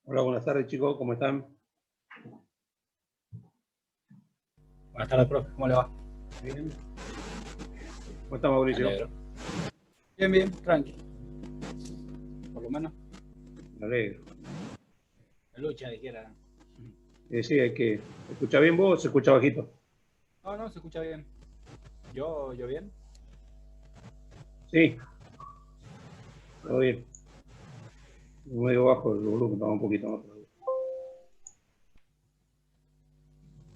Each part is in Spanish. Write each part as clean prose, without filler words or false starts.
Hola, buenas tardes chicos, ¿cómo están? Buenas tardes, profe. ¿Cómo le va? Bien. ¿Cómo está Me Mauricio? alegro. Bien, bien, tranqui. Por lo menos. Me alegro. La lucha, dijera. Sí, hay que... ¿Escucha bien vos o se escucha bajito? No, no, se escucha bien. ¿Yo bien? Sí, todo bien. Medio bajo el volumen, estaba un poquito más.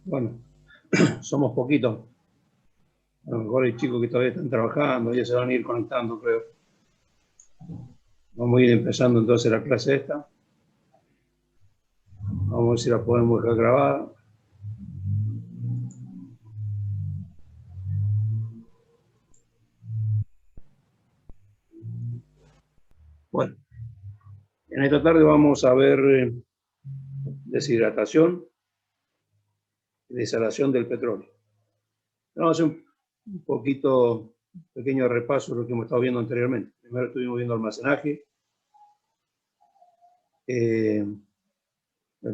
Bueno, somos poquitos. A lo mejor hay chicos que todavía están trabajando, ya se van a ir conectando, creo. Vamos a ir empezando entonces la clase esta. Vamos a ver si la podemos dejar grabada. Bueno, en esta tarde vamos a ver deshidratación y desalación del petróleo. Vamos a hacer un poquito, pequeño repaso de lo que hemos estado viendo anteriormente. Primero estuvimos viendo almacenaje, el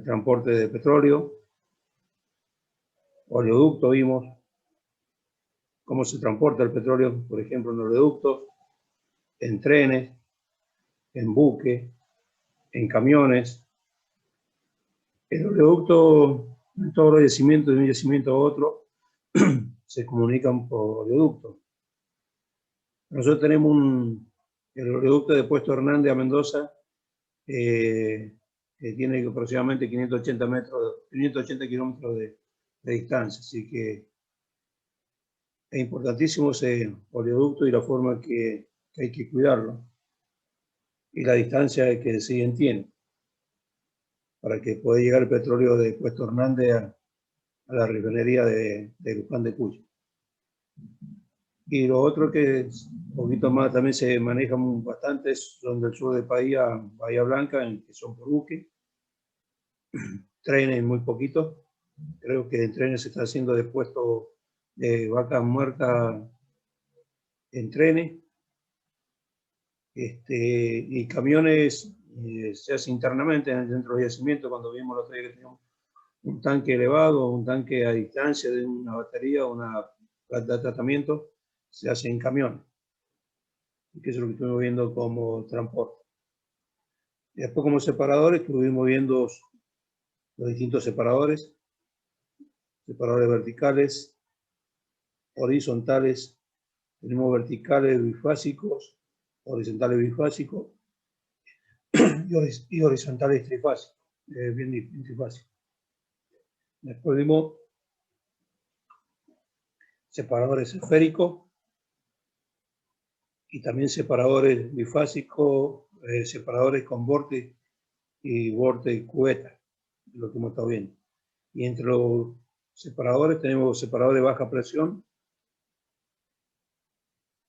transporte de petróleo, oleoducto vimos, cómo se transporta el petróleo, por ejemplo, en oleoductos, en trenes, en buques, en camiones. El oleoducto, en todos los yacimientos, de un yacimiento a otro, se comunican por oleoducto. Nosotros tenemos el oleoducto de Puesto Hernández a Mendoza, que tiene aproximadamente 580 kilómetros de distancia, así que es importantísimo ese oleoducto y la forma que hay que cuidarlo y la distancia que siguen tiene para que pueda llegar el petróleo de Puesto Hernández a la refinería de Luján de Cuyo. Y lo otro que es un poquito más también se manejan bastante son del sur del país a Bahía Blanca, que son por buque. Trenes muy poquitos. Creo que en trenes se está haciendo de puesto de vacas muertas en trenes. Y camiones se hace internamente dentro del yacimiento. Cuando vimos el otro día que teníamos un tanque elevado, un tanque a distancia de una batería, una planta de tratamiento, se hace en camiones. Que es lo que estuvimos viendo como transporte. Y después como separadores estuvimos viendo los distintos separadores verticales, horizontales, tenemos verticales bifásicos, horizontales bifásicos y horizontales trifásicos, bien trifásicos. Después vimos separadores esféricos y también separadores bifásicos, separadores con borde y cubeta, lo que hemos estado viendo. Y entre los separadores tenemos separadores de baja presión,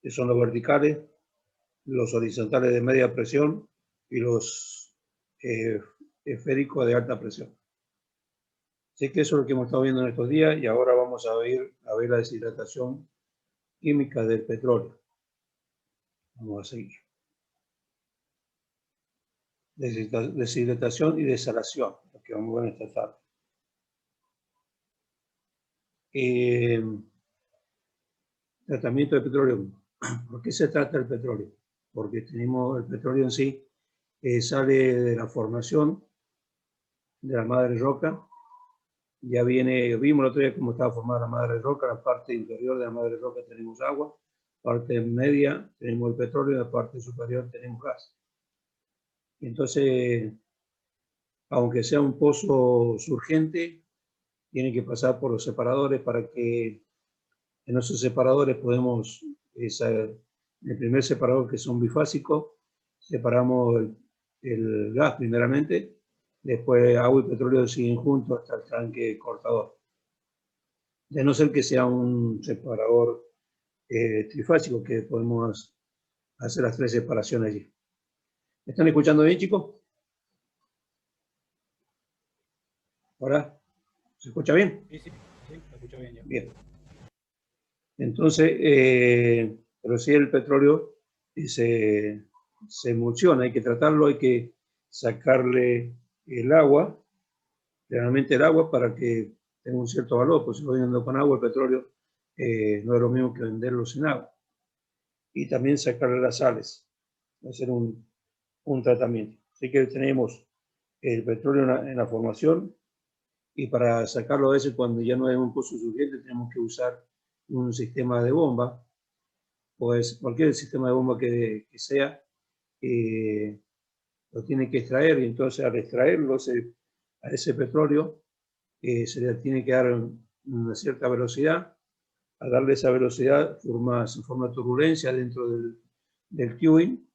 que son los verticales, los horizontales de media presión y los esféricos de alta presión. Así que eso es lo que hemos estado viendo en estos días y ahora vamos a ver la deshidratación química del petróleo. Vamos a seguir. Deshidratación y desalación, lo que vamos a ver esta tarde. Tratamiento de petróleo. ¿Por qué se trata el petróleo? Porque tenemos el petróleo en sí, sale de la formación de la madre roca. Ya vimos el otro día cómo estaba formada la madre roca. La parte inferior de la madre roca tenemos agua, parte media tenemos el petróleo y la parte superior tenemos gas. Entonces, aunque sea un pozo surgente, tiene que pasar por los separadores para que en esos separadores podemos, el primer separador que son bifásicos, separamos el gas primeramente, después agua y petróleo siguen juntos hasta el tanque cortador. De no ser que sea un separador trifásico, que podemos hacer las tres separaciones allí. ¿Me están escuchando bien, chicos? ¿Ahora? ¿Se escucha bien? Sí, se escucha bien ya. Bien. Entonces, pero si el petróleo se emulsiona, hay que tratarlo, hay que sacarle el agua, generalmente el agua para que tenga un cierto valor, pues si lo vendiendo con agua, el petróleo no es lo mismo que venderlo sin agua. Y también sacarle las sales, hacer un tratamiento. Así que tenemos el petróleo en la formación y para sacarlo a veces cuando ya no hay un pozo suficiente tenemos que usar un sistema de bomba, pues cualquier sistema de bomba que sea, lo tiene que extraer y entonces al extraerlo a ese petróleo se le tiene que dar una cierta velocidad. Al darle esa velocidad se forma turbulencia dentro del tubing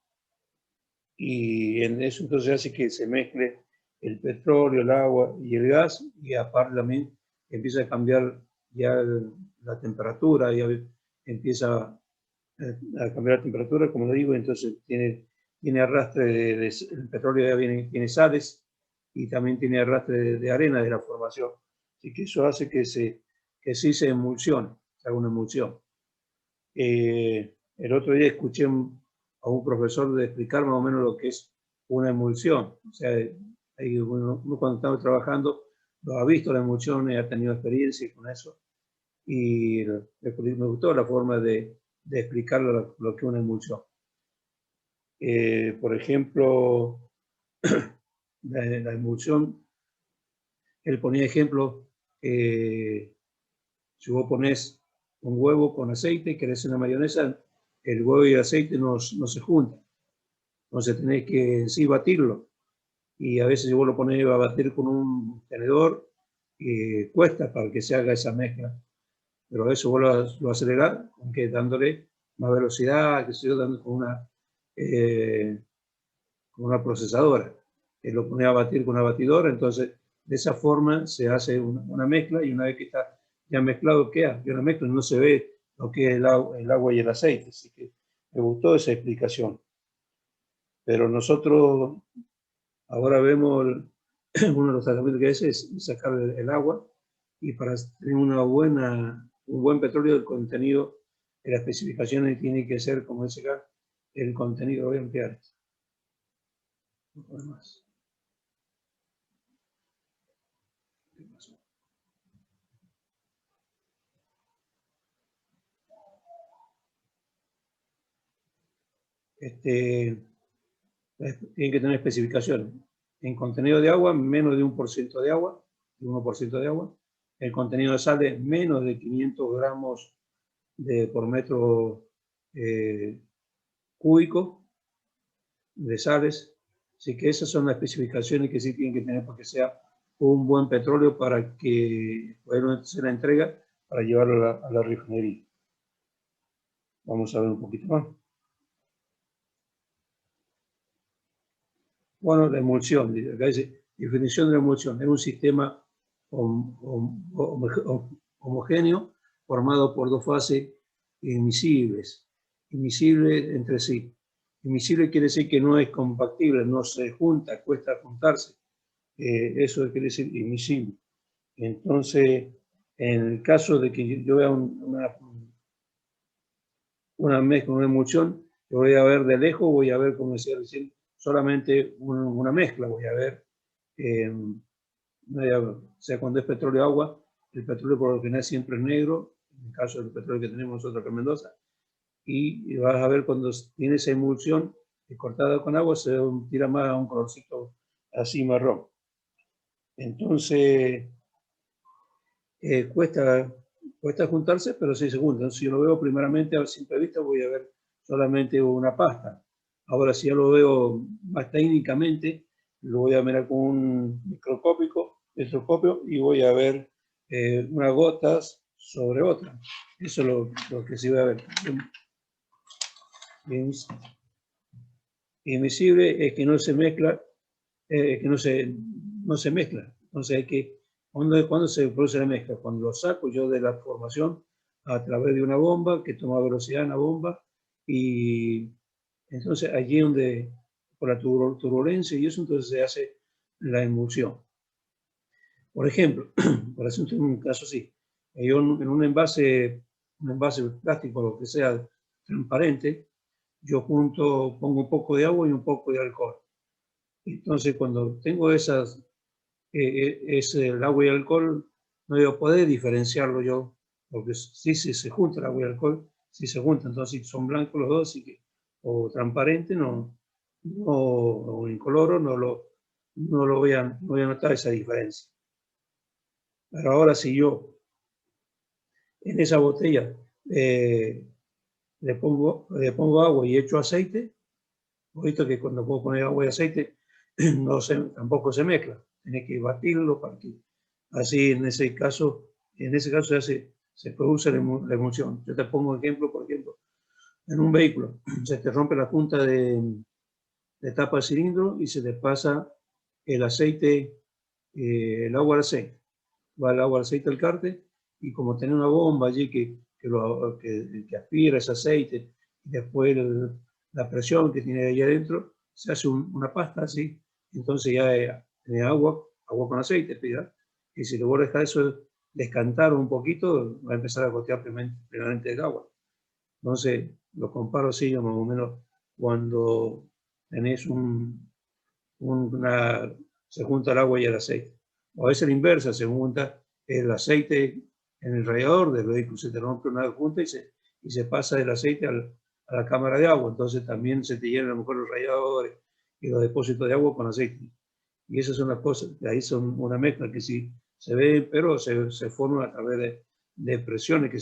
y en eso entonces hace que se mezcle el petróleo, el agua y el gas y aparte también empieza a cambiar ya la temperatura, ya empieza a cambiar la temperatura, como le digo, entonces tiene arrastre el petróleo ya tiene sales y también tiene arrastre de arena de la formación. Así que eso hace que sí se emulsione, se haga una emulsión. El otro día escuché a un profesor de explicar más o menos lo que es una emulsión. O sea, uno cuando estaba trabajando lo ha visto la emulsión y ha tenido experiencia con eso. Y me gustó la forma de explicar lo que es una emulsión. Por ejemplo, la emulsión, él ponía ejemplo, si vos pones un huevo con aceite y querés una mayonesa, el huevo y el aceite no se juntan. Entonces tenés que sí batirlo. Y a veces si vos lo pones a batir con un tenedor, cuesta para que se haga esa mezcla. Pero eso vos lo acelerás, aunque dándole más velocidad, que se yo, dando con una procesadora. Lo pone a batir con una batidora, entonces de esa forma se hace una mezcla y una vez que está ya mezclado queda una mezcla, no se ve lo que es el agua y el aceite. Así que me gustó esa explicación. Pero nosotros ahora vemos uno de los tratamientos que es sacar el agua y para tener un buen petróleo, el contenido de las especificaciones tiene que ser, como dice acá, el contenido, voy a ampliar esto. Más. ¿Qué pasó? Tiene que tener especificaciones. En contenido de agua, menos de 1% de agua, de 1% de agua. El contenido de sales, menos de 500 gramos por metro cúbico de sales. Así que esas son las especificaciones que sí tienen que tener para que sea un buen petróleo para que pueda hacer la entrega para llevarlo a la refinería. Vamos a ver un poquito más. Bueno, la emulsión, acá dice, definición de la emulsión, es un sistema homogéneo formado por dos fases imisibles entre sí. Imisible quiere decir que no es compatible, no se junta, cuesta juntarse. Eso quiere decir imisible. Entonces, en el caso de que yo vea una mezcla, una emulsión, yo voy a ver de lejos, voy a ver, como decía recién, solamente una mezcla, voy a ver, o sea, cuando es petróleo agua, el petróleo por lo general siempre es negro, en el caso del petróleo que tenemos nosotros acá en Mendoza, y vas a ver cuando tiene esa emulsión cortada con agua, se tira más a un colorcito así marrón. Entonces, cuesta juntarse, pero sí se junta. Entonces, si yo lo veo primeramente a simple vista, voy a ver solamente una pasta. Ahora, si yo lo veo más técnicamente, lo voy a mirar con un microscopio y voy a ver unas gotas sobre otras. Eso es lo que sí voy a ver. Invisible es que no se mezcla, que no se mezcla. Entonces hay que, ¿cuándo se produce la mezcla? Cuando lo saco yo de la formación a través de una bomba que toma velocidad en la bomba y entonces allí donde por la turbulencia y eso entonces se hace la emulsión. Por ejemplo, por hacer un caso así, yo en un envase plástico, lo que sea transparente, yo pongo un poco de agua y un poco de alcohol. Entonces, cuando tengo esas, el agua y el alcohol, no voy a poder diferenciarlo yo, porque si se junta el agua y el alcohol, si se juntan, entonces si son blancos los dos, o transparente, o incoloro, no voy a notar esa diferencia. Pero ahora si yo en esa botella le pongo agua y echo aceite, he visto que cuando puedo poner agua y aceite tampoco se mezcla, tenés que batirlo para que así en ese caso se produce la emulsión. Yo te pongo un ejemplo, por ejemplo, en un vehículo se te rompe la punta de tapa del cilindro y se te pasa el aceite, el agua al aceite. Va el agua al aceite al cárter y como tiene una bomba allí que aspira ese aceite y después la presión que tiene ahí adentro, se hace una pasta así, entonces ya tiene agua con aceite, ¿ya? Y si luego deja eso descantar un poquito, va a empezar a gotear plenamente el agua. Entonces, lo comparo así, más o menos, cuando tenés se junta el agua y el aceite. O a veces la inversa, se junta el aceite en el radiador del vehículo, se te rompe una junta y se pasa el aceite a la cámara de agua. Entonces también se te llenan a lo mejor los radiadores y los depósitos de agua con aceite. Y esas son las cosas, de ahí son una mezcla que sí se ve, pero se forma a través de presiones que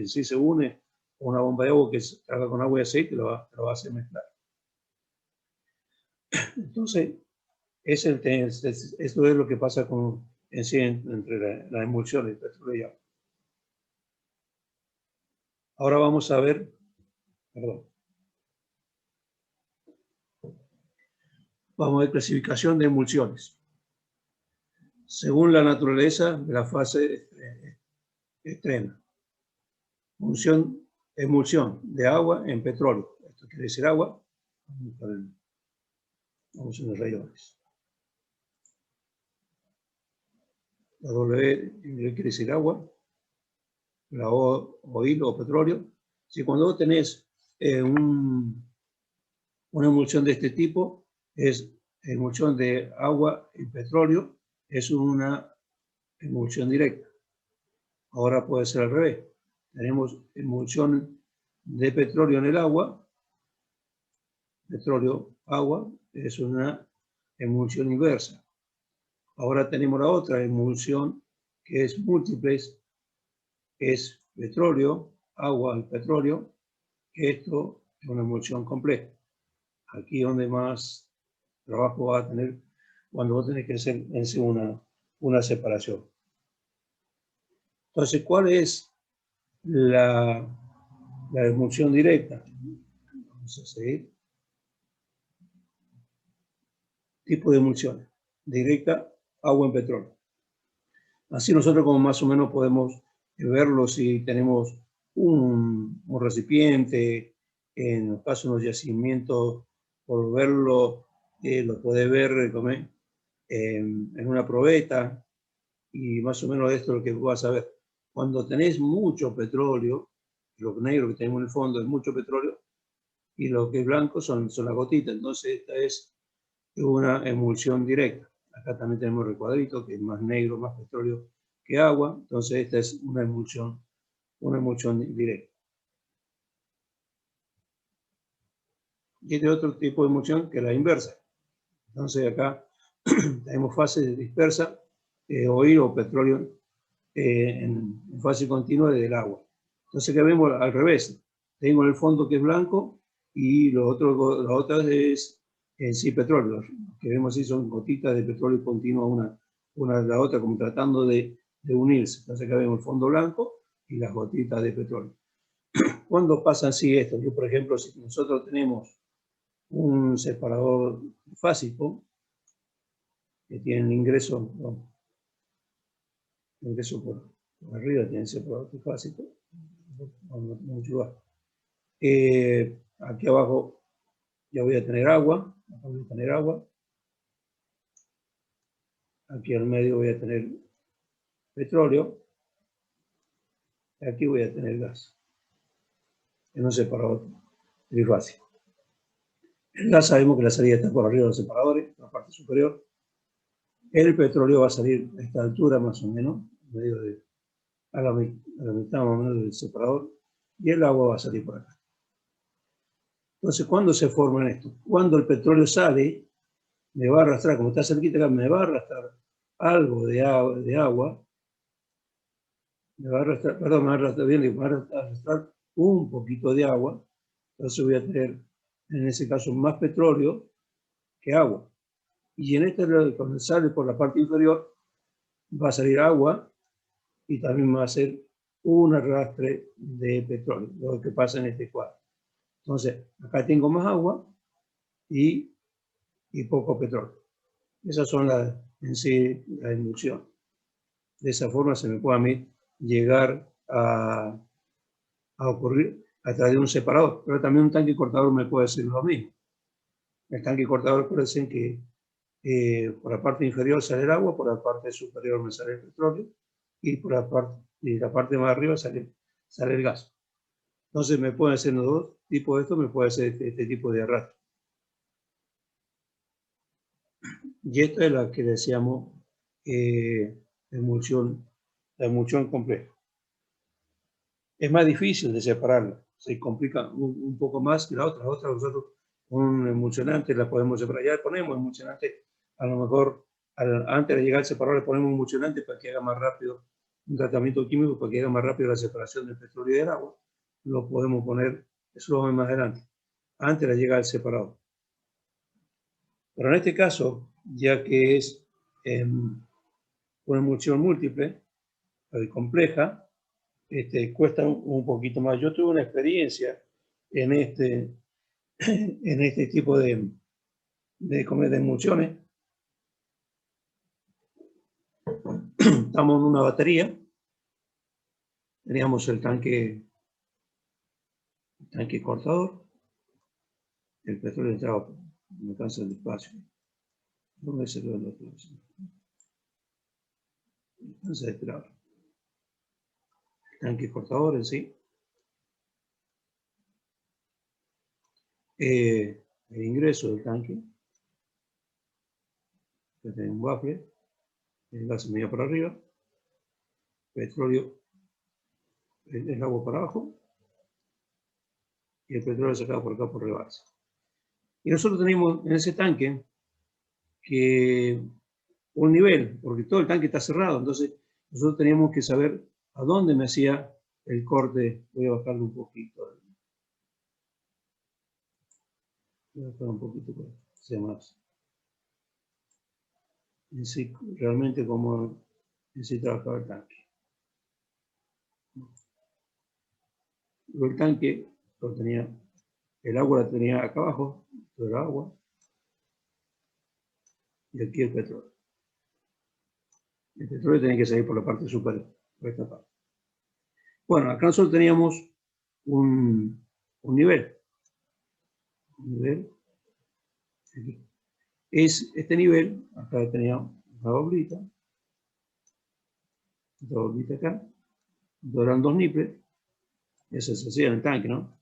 sí se une con una bomba de agua que se haga con agua y aceite y lo va a hacer mezclar. Entonces, esto es lo que pasa entre la emulsión del petróleo y agua. Ahora vamos a ver, perdón, vamos a ver clasificación de emulsiones. Según la naturaleza de la fase extrema. Emulsión de agua en petróleo. Esto quiere decir agua. Vamos a los rayos. La W quiere decir agua. La O, oil o petróleo. Si cuando vos tenés una emulsión de este tipo, es emulsión de agua y petróleo, es una emulsión directa. Ahora puede ser al revés. Tenemos emulsión de petróleo en el agua, petróleo, agua, es una emulsión inversa. Ahora tenemos la otra emulsión que es múltiples, es petróleo, agua y petróleo, que esto es una emulsión compleja. Aquí es donde más trabajo va a tener cuando vos tenés que hacer en sí una separación. Entonces, ¿cuál es la emulsión directa? Vamos a seguir. Tipo de emulsiones. Directa, agua en petróleo. Así nosotros como más o menos podemos verlo si tenemos un recipiente, en el caso de los yacimientos, por verlo, lo puede ver en una probeta, y más o menos esto es lo que vas a ver. Cuando tenés mucho petróleo, lo negro que tenemos en el fondo es mucho petróleo, y lo que es blanco son las gotitas, entonces esta es una emulsión directa. Acá también tenemos el recuadrito, que es más negro, más petróleo que agua, entonces esta es una emulsión directa. Y este otro tipo de emulsión que es la inversa. Entonces acá tenemos fase dispersa, oil o petróleo en fase continua del agua. Entonces que vemos al revés. Tengo el fondo que es blanco y lo otro es en sí petróleo. Lo que vemos así son gotitas de petróleo continua una de la otra, como tratando de unirse. Entonces acá vemos el fondo blanco y las gotitas de petróleo. ¿Cuándo pasa así esto? Yo, por ejemplo, si nosotros tenemos un separador fásico que tiene ingreso por arriba, tiene separador trifásico, mucho bajo. Aquí abajo ya voy a tener agua, aquí al medio voy a tener petróleo, y aquí voy a tener gas, en un separador trifásico. El gas sabemos que la salida está por arriba de los separadores, la parte superior. El petróleo va a salir a esta altura más o menos, medio de, a la mitad más o menos del separador, y el agua va a salir por acá. Entonces, ¿cuándo se forma esto? Cuando el petróleo sale, me va a arrastrar, como está cerquita acá, me va a arrastrar algo de agua, me va a arrastrar, perdón, me va a arrastrar, bien, me va a arrastrar un poquito de agua, entonces voy a tener, en ese caso, más petróleo que agua. Y en este, cuando sale por la parte inferior, va a salir agua y también va a ser un arrastre de petróleo, lo que pasa en este cuadro. Entonces, acá tengo más agua y poco petróleo. Esas son en sí la inducción. De esa forma se me puede a mí llegar a ocurrir a través de un separador, pero también un tanque cortador me puede decir lo mismo. El tanque cortador puede decir que por la parte inferior sale el agua, por la parte superior me sale el petróleo y por la parte más arriba sale el gas. Entonces me pueden hacer los dos tipos de esto, me puede hacer este tipo de arrastre. Y esta es la que decíamos la emulsión compleja. Es más difícil de separarla, se complica un poco más que la otra. La otra nosotros un emulsionante la podemos separar, ya ponemos emulsionante, a lo mejor antes de llegar al separador le ponemos un emulsionante para que haga más rápido un tratamiento químico, para que haga más rápido la separación del petróleo y del agua. Lo podemos poner, eso lo vamos más adelante, antes de llegar al separador. Pero en este caso, ya que es una emulsión múltiple, compleja, cuesta un poquito más. Yo tuve una experiencia en este tipo de emulsiones. Estamos en una batería, teníamos el tanque cortador, el petróleo entraba, me cansa el espacio. ¿Dónde se ve el otro? Me cansa de esperar. El tanque cortador en sí. El ingreso del tanque, que tiene un bafle, el gas medio para arriba, petróleo, el agua para abajo, y el petróleo sacado por acá por rebalse. Y nosotros teníamos en ese tanque que un nivel, porque todo el tanque está cerrado, entonces nosotros teníamos que saber a dónde me hacía el corte. Voy a bajarlo un poquito. Voy a bajar un poquito para que sea más. En sí, realmente como en sí trabajaba el tanque. Luego el tanque lo tenía, el agua la tenía acá abajo, todo el agua, y aquí el petróleo. El petróleo tenía que salir por la parte superior, por esta parte. Bueno, acá nosotros teníamos un nivel. Aquí. Es este nivel, acá tenía una boblita acá, eran dos niples, eso se hacía en el tanque, ¿no?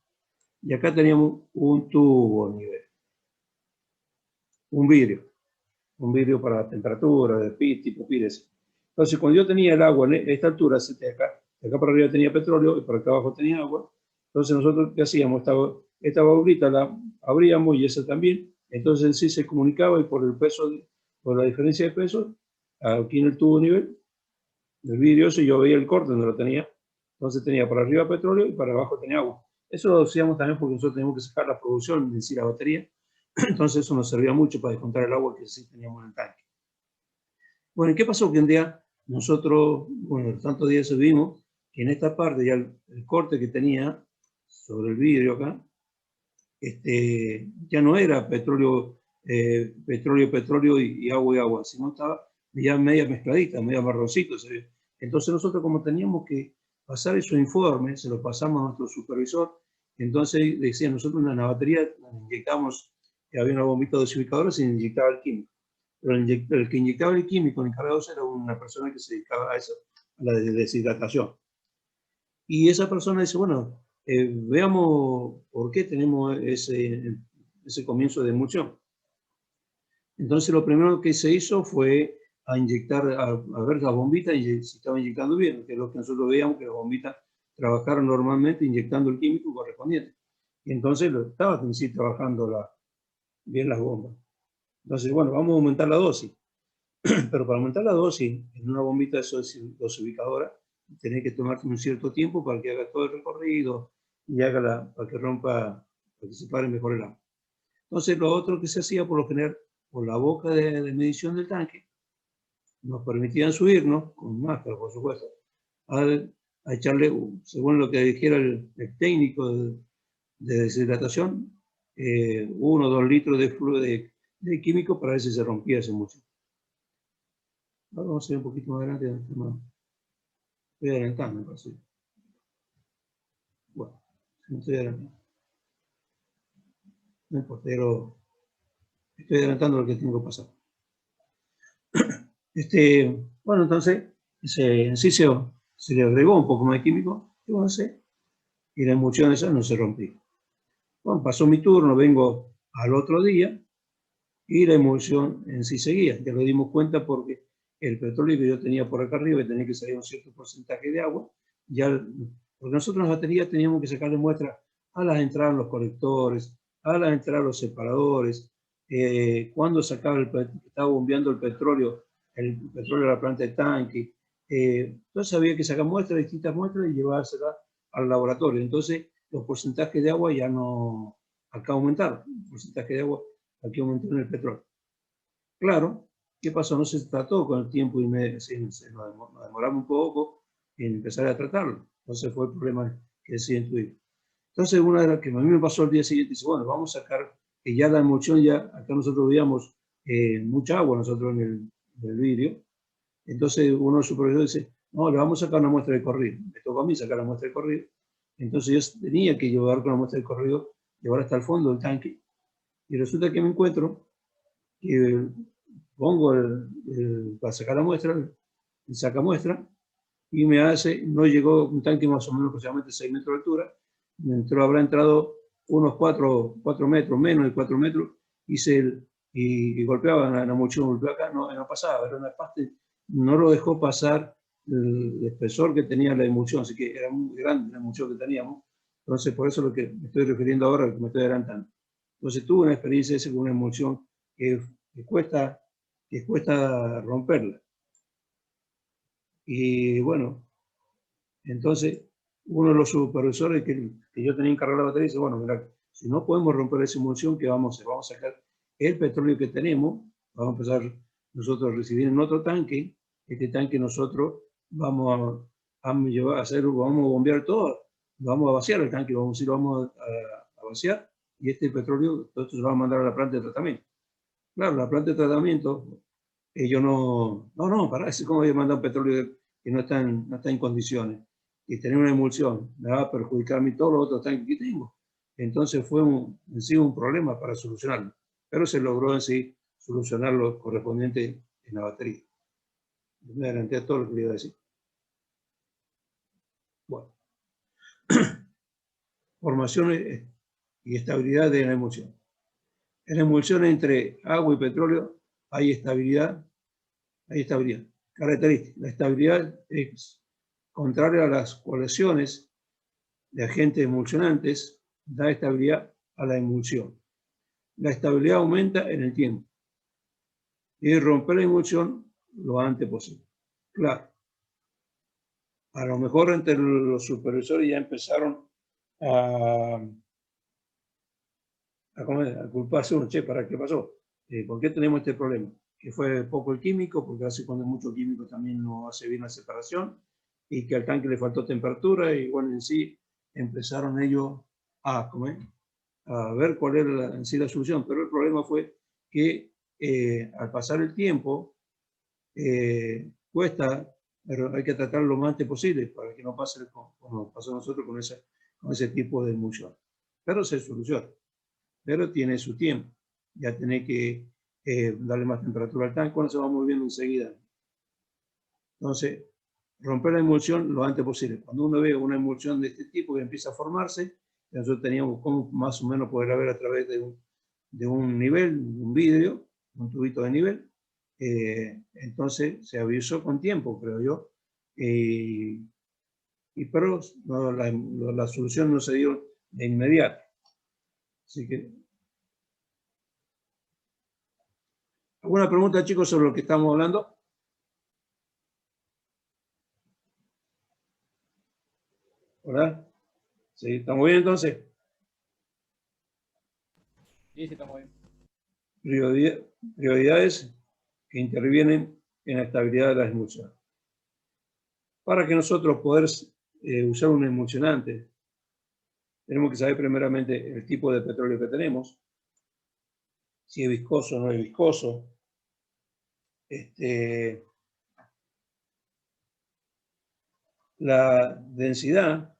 Y acá teníamos un tubo a nivel, un vidrio para temperatura, de tipo pires. Entonces, cuando yo tenía el agua en esta altura, de acá para arriba tenía petróleo y por acá abajo tenía agua, entonces nosotros, ¿qué hacíamos? Esta boblita la abríamos y esa también, entonces en sí se comunicaba y por el peso, por la diferencia de peso, aquí en el tubo nivel, del vidrio, eso yo veía el corte donde lo tenía, entonces tenía para arriba petróleo y para abajo tenía agua. Eso lo hacíamos también porque nosotros teníamos que sacar la producción, es decir, la batería, entonces eso nos servía mucho para descontar el agua que sí teníamos en el tanque. Bueno, ¿qué pasó? Que un día nosotros, bueno, tantos días vimos que en esta parte ya el corte que tenía sobre el vidrio acá, ya no era petróleo y agua, sino estaba ya media mezcladita, media marroncito. Entonces nosotros como teníamos que pasar esos informes, se los pasamos a nuestro supervisor, entonces decían, nosotros en la batería inyectamos, había una bombita dosificadora, se inyectaba el químico. Pero el que inyectaba el químico, el encargado era una persona que se dedicaba a eso, a la deshidratación. Y esa persona dice, bueno, veamos por qué tenemos ese comienzo de emulsión. Entonces lo primero que se hizo fue a inyectar, a ver las bombitas y si estaba inyectando bien, que es lo que nosotros veíamos, que las bombitas trabajaron normalmente inyectando el químico correspondiente. Y entonces estaba en sí trabajando bien las bombas. Entonces, bueno, vamos a aumentar la dosis. Pero para aumentar la dosis en una bombita de dosificadora, tenés que tomarte un cierto tiempo para que haga todo el recorrido y haga para que rompa, para que se pare mejor el agua. Entonces, lo otro que se hacía por lo general, por la boca de medición del tanque, nos permitían subirnos, con máscara por supuesto, a echarle, según lo que dijera el técnico de deshidratación, 1 o 2 litros de fluido de químico para ver si se rompía ese emulsión. Ahora vamos a ir un poquito más adelante. Estoy adelantando, me parece. Bueno, no estoy adelantando. No importa, pero estoy adelantando lo que tengo que pasar. Bueno, entonces, en sí se le agregó un poco más de químico, y la emulsión esa no se rompió. Bueno, pasó mi turno, vengo al otro día, y la emulsión en sí seguía. Ya lo dimos cuenta porque el petróleo que yo tenía por acá arriba tenía que salir un cierto porcentaje de agua, porque nosotros en las baterías teníamos que sacarle muestras a las entradas los colectores, a las entradas los separadores, cuando estaba bombeando el petróleo de la planta de tanque. Entonces había que sacar muestras, distintas muestras y llevárselas al laboratorio. Entonces los porcentajes de agua ya no, acá aumentaron, el porcentaje de agua aquí aumentó en el petróleo. Claro, ¿qué pasó? No se trató con el tiempo y nos demoramos un poco en empezar a tratarlo. Entonces fue el problema que se intuió. Entonces, una de las que a mí me pasó el día siguiente, dice, bueno, vamos a sacar, que ya la emulsión, ya acá nosotros veíamos mucha agua nosotros en el vidrio. Entonces uno de los supervisores dice, no, le vamos a sacar una muestra de corrido. Me tocó a mí sacar la muestra de corrido. Entonces yo tenía que llevar con la muestra de corrido, llevar hasta el fondo del tanque. Y resulta que me encuentro que pongo para sacar la muestra, el sacamuestra, y me hace, no llegó un tanque más o menos aproximadamente 6 metros de altura, habrá entrado unos 4 metros, menos de 4 metros, y golpeaba la emulsión, golpeaba acá, no pasaba, era una parte, no lo dejó pasar el espesor que tenía la emulsión, así que era muy grande la emulsión que teníamos. Entonces, por eso es lo que me estoy refiriendo ahora, que me estoy adelantando. Entonces, tuve una experiencia esa con una emulsión que cuesta romperla. Y bueno, entonces uno de los supervisores que yo tenía encargado la batería dice, bueno, mira, si no podemos romper esa emulsión, ¿qué vamos a hacer? Vamos a sacar el petróleo que tenemos, vamos a empezar nosotros a recibir en otro tanque, este tanque nosotros vamos a bombear todo, vamos a vaciar el tanque, lo vamos a vaciar, y este petróleo, todo esto se va a mandar a la planta de tratamiento. Claro, la planta de tratamiento, ellos pará, es como voy a mandar un petróleo que no está en condiciones, y tener una emulsión me va a perjudicar a mí todos los otros tanques que tengo. Entonces fue en sí un problema para solucionarlo, pero se logró en sí solucionarlo correspondiente en la batería. Me adelanté a todo lo que le iba a decir. Bueno, formación y estabilidad de la emulsión. En la emulsión entre agua y petróleo hay estabilidad. Característica. La estabilidad es contraria a las colecciones de agentes emulsionantes, da estabilidad a la emulsión. La estabilidad aumenta en el tiempo y romper la emulsión lo antes posible. Claro, a lo mejor entre los supervisores ya empezaron a culparse uno, che, ¿para qué pasó? ¿Por qué tenemos este problema? Que fue poco el químico, porque hace cuando hay mucho químico también no hace bien la separación, y que al tanque le faltó temperatura, y bueno, en sí empezaron ellos a ver cuál era en sí la solución, pero el problema fue que al pasar el tiempo cuesta, pero hay que tratarlo lo más antes posible para que no pase como nos pasó a nosotros con ese tipo de emulsión. Pero se soluciona, pero tiene su tiempo. Ya tiene que darle más temperatura al tanque, cuando se va moviendo enseguida. Entonces, romper la emulsión lo antes posible. Cuando uno ve una emulsión de este tipo que empieza a formarse, nosotros teníamos como más o menos poder ver a través de de un nivel, un vidrio, un tubito de nivel. Entonces se avisó con tiempo, creo yo. Pero no, la solución no se dio de inmediato. Así que, ¿alguna pregunta, chicos, sobre lo que estamos hablando? ¿Verdad? ¿Sí? ¿Estamos bien entonces? Sí, sí, estamos bien. Prioridades que intervienen en la estabilidad de las emulsiones. Para que nosotros poder usar un emulsionante, tenemos que saber primeramente el tipo de petróleo que tenemos, si es viscoso o no es viscoso, la densidad,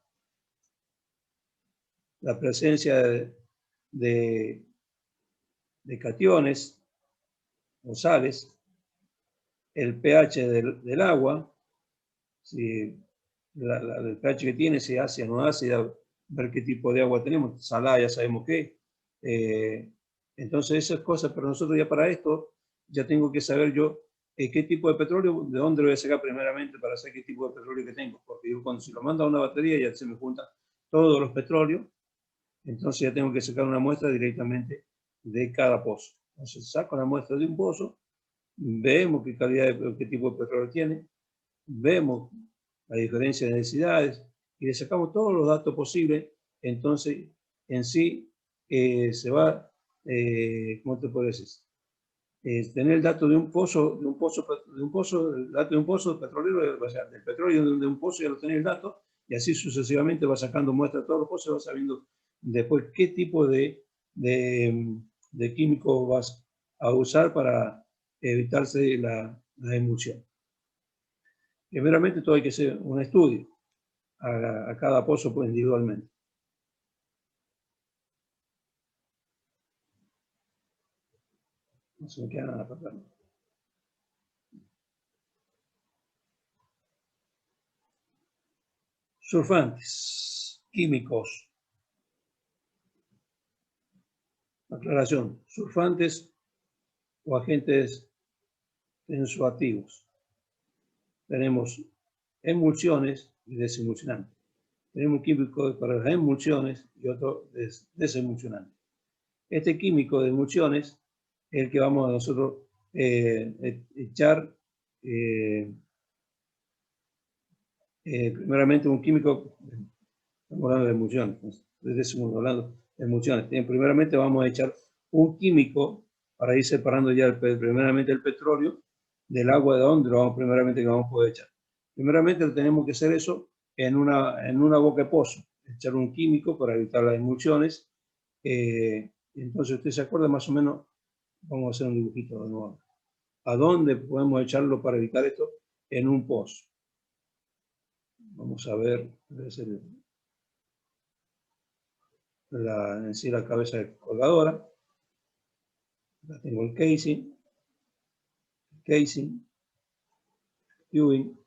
la presencia de cationes o sales, el pH del agua, si el pH que tiene, si es ácida o no ácida, ver qué tipo de agua tenemos, salada ya sabemos qué. Entonces esas cosas, pero nosotros ya para esto, ya tengo que saber yo qué tipo de petróleo, de dónde lo voy a sacar primeramente para saber qué tipo de petróleo que tengo, porque yo cuando si lo mando a una batería ya se me juntan todos los petróleos, entonces ya tengo que sacar una muestra directamente de cada pozo. Entonces saco la muestra de un pozo, vemos qué calidad, qué tipo de petróleo tiene, vemos la diferencia de densidades y le sacamos todos los datos posibles. Entonces en sí se va, ¿cómo te puedo decir? Tener el dato de un pozo, el dato de un pozo petrolero, o sea, del petróleo de un pozo ya lo tenés el dato, y así sucesivamente va sacando muestras de todos los pozos y va sabiendo después qué tipo de químico vas a usar para evitarse la emulsión. Primeramente todo hay que hacer un estudio a cada pozo pues, individualmente. No se me queda nada para acá. Surfantes, químicos. Aclaración, surfantes o agentes tensoactivos. Tenemos emulsiones y desemulsionantes. Tenemos un químico para las emulsiones y otro desemulsionante. Este químico de emulsiones es el que vamos a nosotros echar primeramente un químico, estamos hablando de emulsiones, estamos hablando de emulsiones. Primeramente vamos a echar un químico para ir separando ya primeramente el petróleo del agua de donde lo vamos primeramente que vamos a poder echar. Primeramente tenemos que hacer eso en una boca de pozo, echar un químico para evitar las emulsiones. Entonces usted se acuerda más o menos, vamos a hacer un dibujito de nuevo. ¿A dónde podemos echarlo para evitar esto? En un pozo. Vamos a ver, debe ser en sí la cabeza de colgadora. Acá tengo el casing, tubing,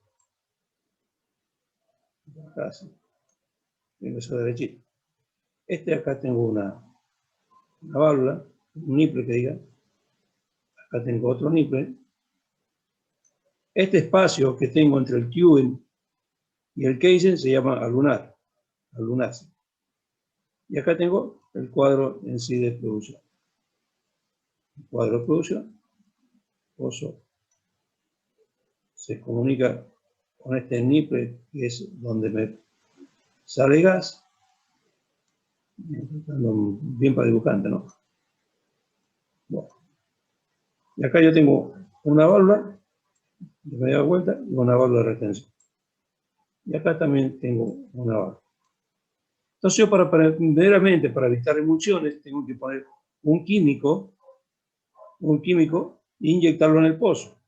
acá sí, tengo eso derechito. Acá tengo una válvula, un nipple que diga. Acá tengo otro nipple. Este espacio que tengo entre el tubing y el casing se llama alunar, alunación. Y acá tengo el cuadro en sí de producción. El cuadro de producción, pozo, se comunica con este nipple que es donde me sale gas. Bien para dibujante, ¿no? Bueno. Y acá yo tengo una válvula de media vuelta y una válvula de retención. Y acá también tengo una válvula. Entonces yo primeramente para evitar emulsiones tengo que poner un químico e inyectarlo en el pozo.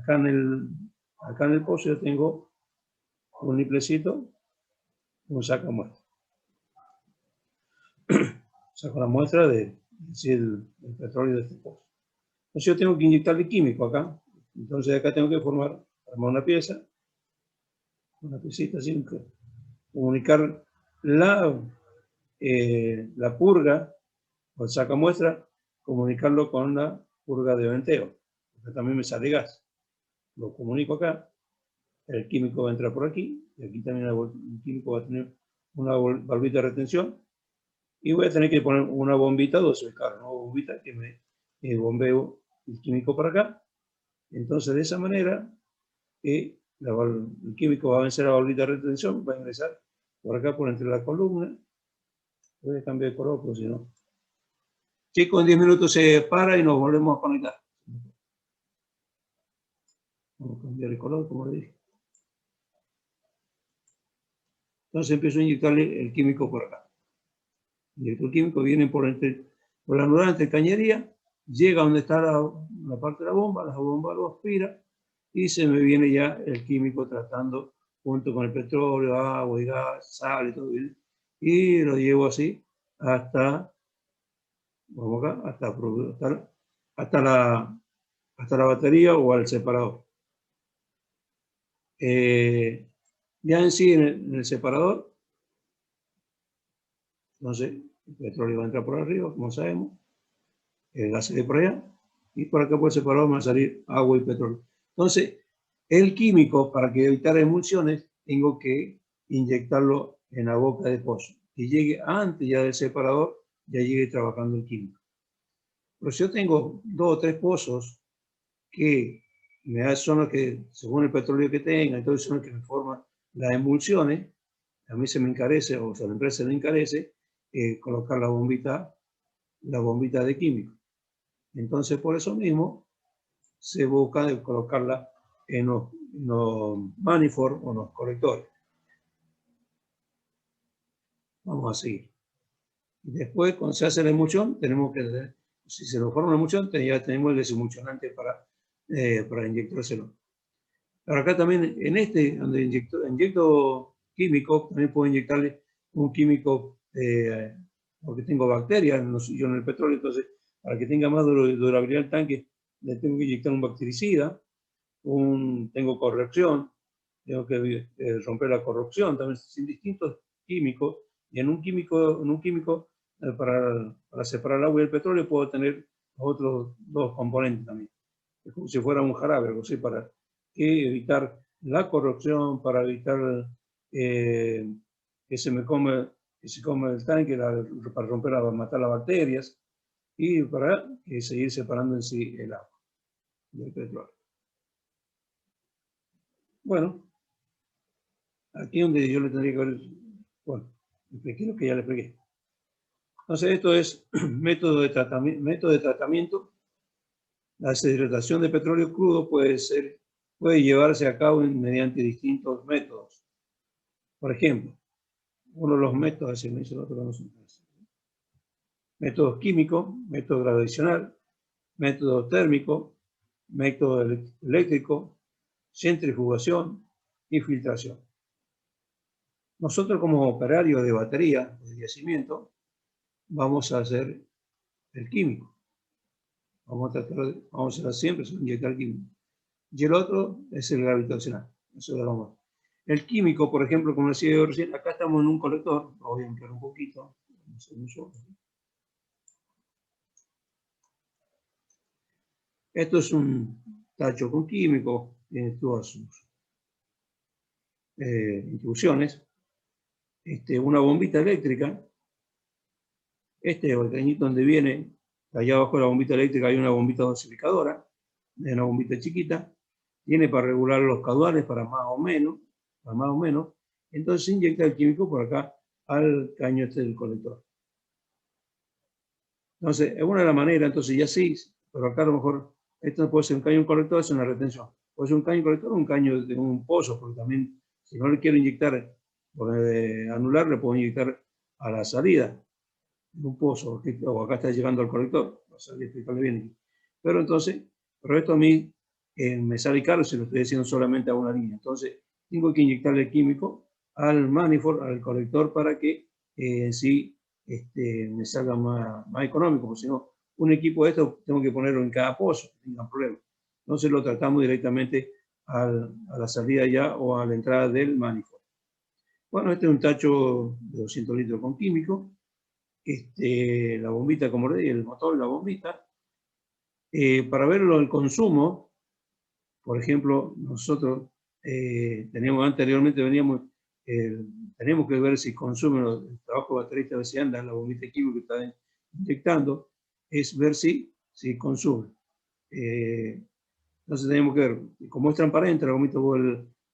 Acá en el pozo yo tengo un niplecito, un sacamuestra. Saco la muestra del petróleo de este pozo. Entonces yo tengo que inyectarle químico acá. Entonces acá tengo que armar una pieza, una piecita así, comunicar la purga o el sacamuestra comunicarlo con la purga de venteo. Porque también me sale gas. Lo comunico acá, el químico va a entrar por aquí, y aquí también el químico va a tener una valvita de retención, y voy a tener que poner una bombita, una bombita que me bombeo el químico para acá. Entonces, de esa manera, el químico va a vencer la valvita de retención, va a ingresar por acá, por entre la columna. Voy a cambiar de color, porque si no... Chicos, en 10 minutos se para y nos volvemos a conectar. Vamos a cambiar el color, como le dije. Entonces empiezo a inyectarle el químico por acá. El químico viene por la anudada entre cañería, llega donde está la parte de la bomba lo aspira y se me viene ya el químico tratando junto con el petróleo, agua y gas, sal y todo. Y lo llevo así hasta, vamos acá, hasta la batería o al separador. Ya en sí, en el separador, entonces el petróleo va a entrar por arriba, como sabemos, el gas sale por allá, y por acá por el separador va a salir agua y petróleo. Entonces, el químico, para que evitar emulsiones, tengo que inyectarlo en la boca de pozo, que llegue antes ya del separador, ya llegue trabajando el químico. Pero si yo tengo 2 o 3 pozos que son los que, según el petróleo que tenga, entonces son los que me forman las emulsiones, a mí se me encarece, o sea, a la empresa le encarece, colocar la bombita de químico. Entonces, por eso mismo, se busca de colocarla en los manifolds o los colectores. Vamos a seguir. Después, cuando se hace la emulsión, tenemos que, si se nos forma una emulsión, ya tenemos el desemulsionante para inyectárselo. Pero acá también, en donde inyecto químico, también puedo inyectarle un químico, porque tengo bacterias, yo en el petróleo, entonces, para que tenga más durabilidad el tanque, le tengo que inyectar un bactericida, tengo corrección, tengo que romper la corrupción, también sin distintos químicos, y en un químico para separar el agua y el petróleo puedo tener otros 2 componentes también. Es como si fuera un jarabe, algo así, para evitar la corrupción, para evitar que se come el tanque, para matar las bacterias, y para seguir separando en sí el agua y el petróleo. Bueno, aquí es donde yo le tendría que ver, bueno, expliqué lo que ya le expliqué. Entonces, esto es método de tratamiento. La deshidratación de petróleo crudo puede llevarse a cabo mediante distintos métodos. Por ejemplo, uno de los métodos, métodos químicos, método gravitacional, método térmico, método eléctrico, centrifugación y filtración. Nosotros como operarios de batería de yacimiento vamos a hacer el químico. Vamos a hacer siempre inyectar químico. Y el otro es el gravitacional. Eso lo vamos. El químico, por ejemplo, como decía yo recién, acá estamos en un colector. Lo voy a ampliar un poquito. Esto es un tacho con químico. Tiene todas sus instrucciones. Una bombita eléctrica. El cañito donde viene, allá abajo de la bombita eléctrica hay una bombita dosificadora, una bombita chiquita, tiene para regular los caudales para más o menos, entonces se inyecta el químico por acá al caño del colector. Entonces, es una de las maneras, entonces ya sí, pero acá a lo mejor, esto no puede ser un caño colector, es una retención. Puede ser un caño colector o un caño de un pozo, porque también, si no le quiero inyectar, anular, le puedo inyectar a la salida de un pozo, o acá está llegando al colector, no sé explicarle bien. Pero entonces, esto a mí me sale caro si lo estoy haciendo solamente a una línea. Entonces, tengo que inyectarle químico al manifold, al colector, para que sí me salga más económico, porque si no, un equipo de estos tengo que ponerlo en cada pozo, no tengan problema. Entonces lo tratamos directamente a la salida ya o a la entrada del manifold. Bueno, este es un tacho de 200 litros con químico. la bombita, como le dije, el motor, la bombita, para verlo el consumo. Por ejemplo, nosotros anteriormente teníamos que ver si consume el trabajo baterista, a ver si anda la bombita química que está inyectando, es ver si consume. Entonces tenemos que ver, como es transparente, la bombita vos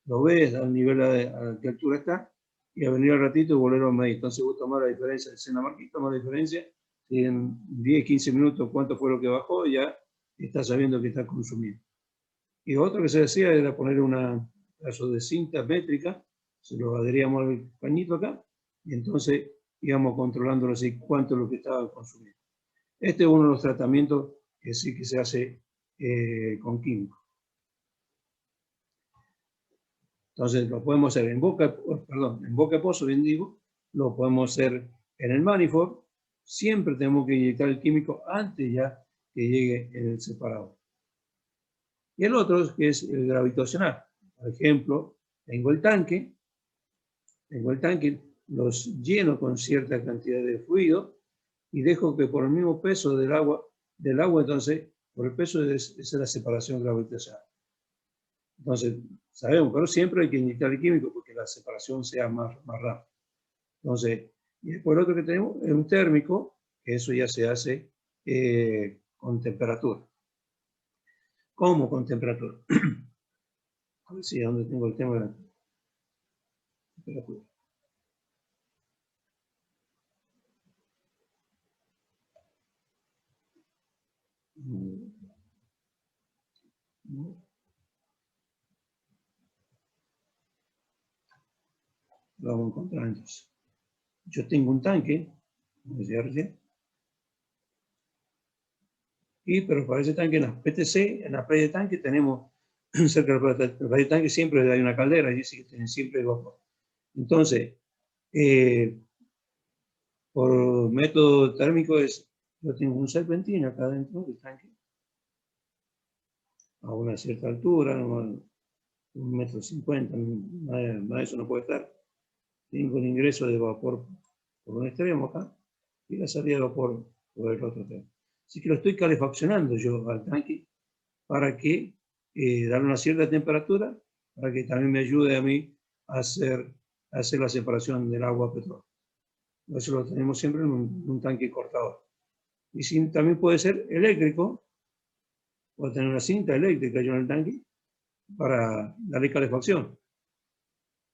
lo ves al nivel a qué altura está, y a venir al ratito y volver a medir. Entonces vos tomás la diferencia, en la marquita, tomás la diferencia, y en 10, 15 minutos cuánto fue lo que bajó, ya estás sabiendo que está consumido. Y otro que se decía era poner un pedazo de cinta métrica, se lo adheríamos al pañito acá, y entonces íbamos controlando así cuánto es lo que estaba consumiendo. Este es uno de los tratamientos que sí que se hace con químicos. Entonces lo podemos hacer en boca de pozo, bien digo, lo podemos hacer en el manifold. Siempre tenemos que inyectar el químico antes ya que llegue el separador. Y el otro que es el gravitacional. Por ejemplo, tengo el tanque, los lleno con cierta cantidad de fluido y dejo que por el mismo peso del agua, entonces, por el peso es la separación gravitacional. Entonces, sabemos, pero siempre hay que inyectar el químico porque la separación sea más rápida. Entonces, y después el otro que tenemos es un térmico, que eso ya se hace con temperatura. ¿Cómo con temperatura? A ver si dónde tengo el tema de la temperatura. Lo vamos a encontrar entonces. Yo tengo un tanque, como decía recién, pero para ese tanque en las PTC, en la playa de tanque tenemos, cerca de la playa de tanque siempre hay una caldera, y dice que tienen siempre vapor. Entonces, por método térmico yo tengo un serpentín acá dentro del tanque, a una cierta altura, 1,50 m, más de eso no puede estar. Tengo el ingreso de vapor por un extremo acá y la salida de vapor por el otro extremo. Así que lo estoy calefaccionando yo al tanque para que darle una cierta temperatura, para que también me ayude a mí a hacer la separación del agua a petróleo. Eso lo tenemos siempre en un tanque cortador. Y también puede ser eléctrico, puedo tener una cinta eléctrica yo en el tanque para darle calefacción.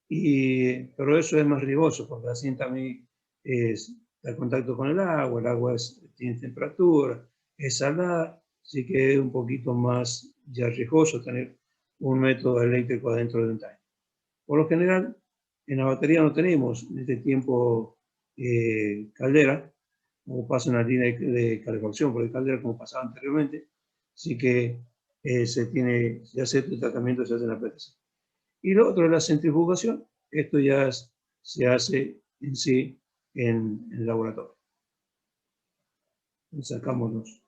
Pero eso es más riesgoso porque la cinta a mí está en contacto con el agua tiene temperatura, es salada, así que es un poquito más ya riesgoso tener un método eléctrico adentro de un tanque. Por lo general, en la batería no tenemos en este tiempo caldera, como pasa en la línea de calefacción, porque caldera como pasaba anteriormente, así que se hace el tratamiento, se hace en la PTC. Y lo otro es la centrifugación. Esto ya se hace en sí en el laboratorio. Sacamos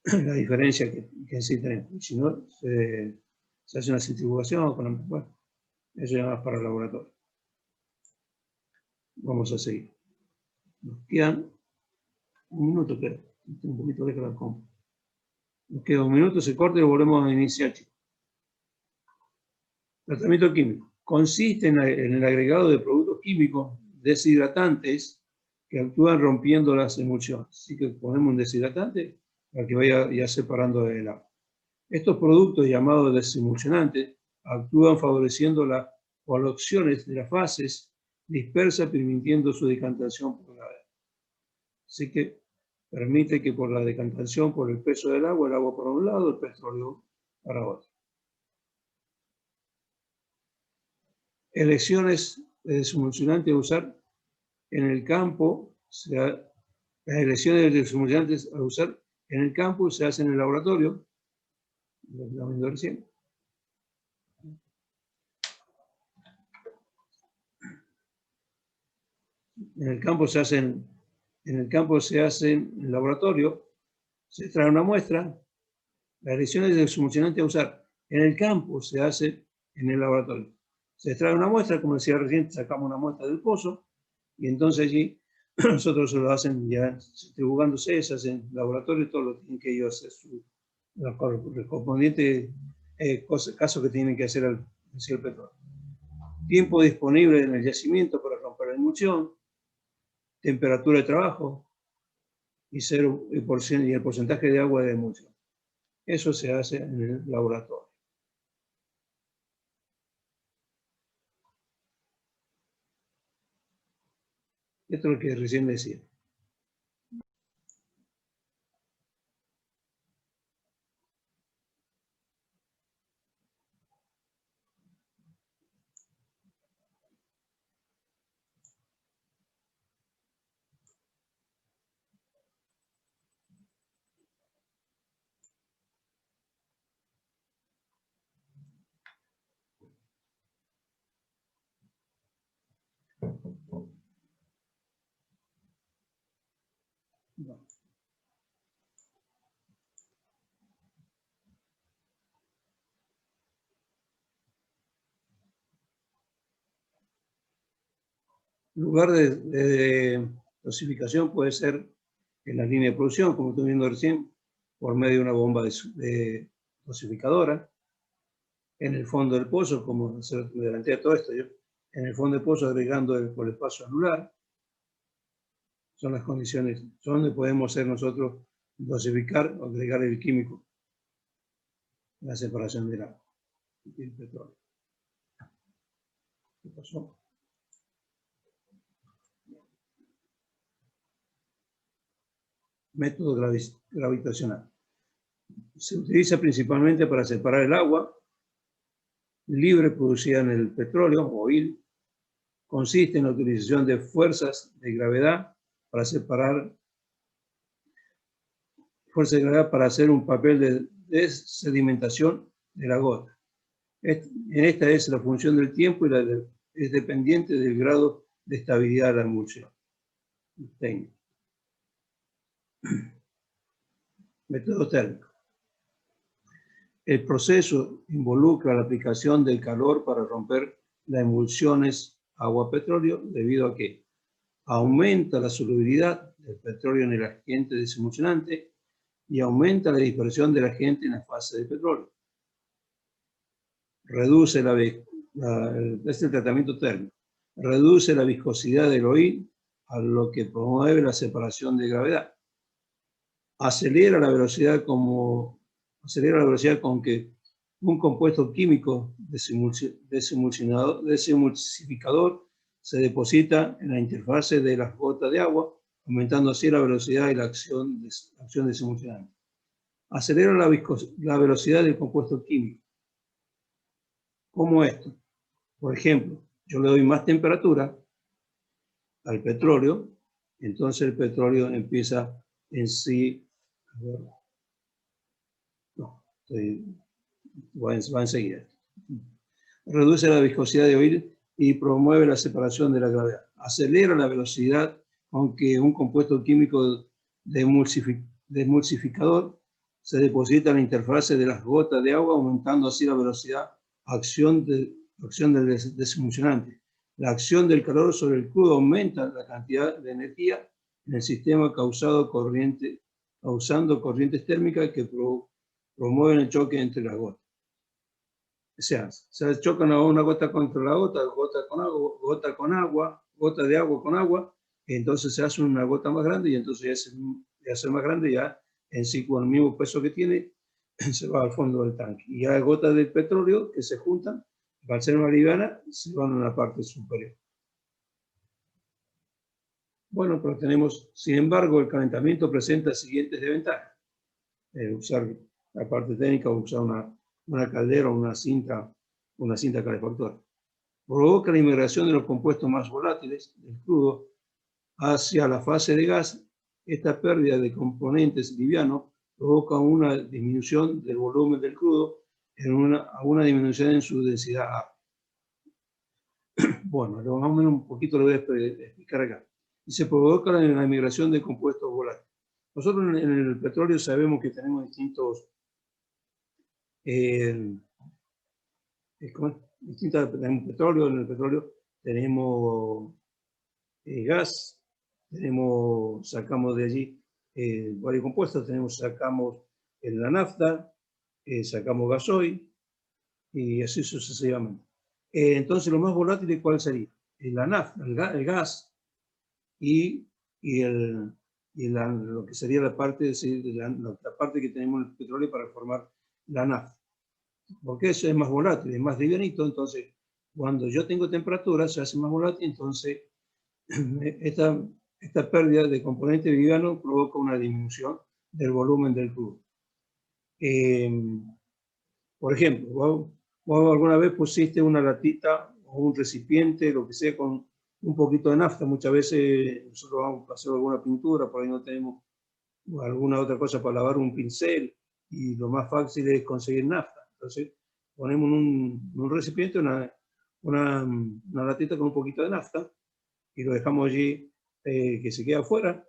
la diferencia que en sí tenemos. Si no, se hace una centrifugación, bueno, eso ya va para el laboratorio. Vamos a seguir. Nos quedan un minuto, creo. Un poquito de la compra. Nos queda un minuto, se corta y lo volvemos a iniciar, chicos. Tratamiento químico. Consiste en el agregado de productos químicos deshidratantes que actúan rompiendo las emulsiones. Así que ponemos un deshidratante para que vaya ya separando el agua. Estos productos llamados desemulsionantes actúan favoreciendo las colocaciones de las fases dispersas, permitiendo su decantación por gravedad. Así que permite que por la decantación, por el peso del agua, el agua por un lado, el petróleo para otro. Elecciones de desemulsionantes a usar en el campo, las elecciones de desemulsionantes a usar en el campo se hacen en el laboratorio, lo estamos viendo recién. En el campo se hacen en el laboratorio, se extrae una muestra, las elecciones de desemulsionantes a usar en el campo se hace en el laboratorio. Se extrae una muestra, como decía recién, sacamos una muestra del pozo, y entonces allí nosotros se lo hacen ya centrifugándose, se hacen en laboratorio, todo lo tienen que ellos hacer los correspondientes casos que tienen que hacer al petróleo. Tiempo disponible en el yacimiento para romper la emulsión, temperatura de trabajo y el porcentaje de agua de emulsión. Eso se hace en el laboratorio. Esto es lo que recién decía. No. El lugar de dosificación puede ser en la línea de producción, como estoy viendo recién, por medio de una bomba de dosificadora, en el fondo del pozo, como se me adelanté a todo esto yo, en el fondo del pozo agregando por el espacio anular. Son las condiciones donde podemos hacer nosotros dosificar o agregar el químico en la separación del agua y el petróleo. ¿Qué pasó? Método gravitacional. Se utiliza principalmente para separar el agua libre producida en el petróleo, oil. Consiste en la utilización de fuerzas de gravedad para separar, para hacer un papel de desedimentación de la gota. En esta es la función del tiempo y es dependiente del grado de estabilidad de la emulsión. Método térmico. El proceso involucra la aplicación del calor para romper las emulsiones agua-petróleo, debido a que aumenta la solubilidad del petróleo en el agente desemulsionante y aumenta la dispersión del agente en la fase del petróleo. Reduce es el tratamiento térmico. Reduce la viscosidad del oil, a lo que promueve la separación de gravedad. Acelera la velocidad con que un compuesto químico desemulsificador se deposita en la interfase de las gotas de agua, aumentando así la velocidad y la acción desemulsionante. Acelera la velocidad del compuesto químico. ¿Cómo esto? Por ejemplo, yo le doy más temperatura al petróleo, entonces el petróleo empieza en sí. No, va enseguida. Reduce la viscosidad de oil y promueve la separación de la gravedad. Acelera la velocidad con que un compuesto químico desmulsificador se deposita en la interfase de las gotas de agua, aumentando así la velocidad, acción del desemulsionante. La acción del calor sobre el crudo aumenta la cantidad de energía en el sistema causando corrientes térmicas que promueven el choque entre las gotas. O sea, se chocan una gota contra la gota, gota con agua, gota de agua con agua, y entonces se hace una gota más grande y entonces ya se más grande, ya en sí con el mismo peso que tiene, se va al fondo del tanque. Y ya gotas de petróleo que se juntan, al ser más liviana, se van a la parte superior. Bueno, pero tenemos, sin embargo, el calentamiento presenta las siguientes desventajas. Usar la parte técnica o usar una caldera o una cinta calefactora. Provoca la inmigración de los compuestos más volátiles del crudo hacia la fase de gas. Esta pérdida de componentes livianos provoca una disminución del volumen del crudo a una disminución en su densidad A. Bueno, más o menos un poquito lo voy a explicar acá. Y se provoca la inmigración de compuestos volátiles. Nosotros en el petróleo sabemos que tenemos distintos tenemos petróleo, en el petróleo tenemos gas, sacamos de allí varios compuestos, sacamos la nafta, sacamos gasoil y así sucesivamente. Entonces, lo más volátil, ¿cuál sería? La nafta, el gas y lo que sería la parte, la parte que tenemos en el petróleo para formar la nafta. Porque eso es más volátil, es más livianito, entonces cuando yo tengo temperatura se hace más volátil, entonces esta pérdida de componente liviano provoca una disminución del volumen del crudo. Por ejemplo, vos alguna vez pusiste una latita o un recipiente, lo que sea, con un poquito de nafta. Muchas veces nosotros vamos a hacer alguna pintura, por ahí no tenemos alguna otra cosa para lavar, un pincel, y lo más fácil es conseguir nafta. Entonces ponemos un recipiente, una latita con un poquito de nafta, y lo dejamos allí que se queda afuera,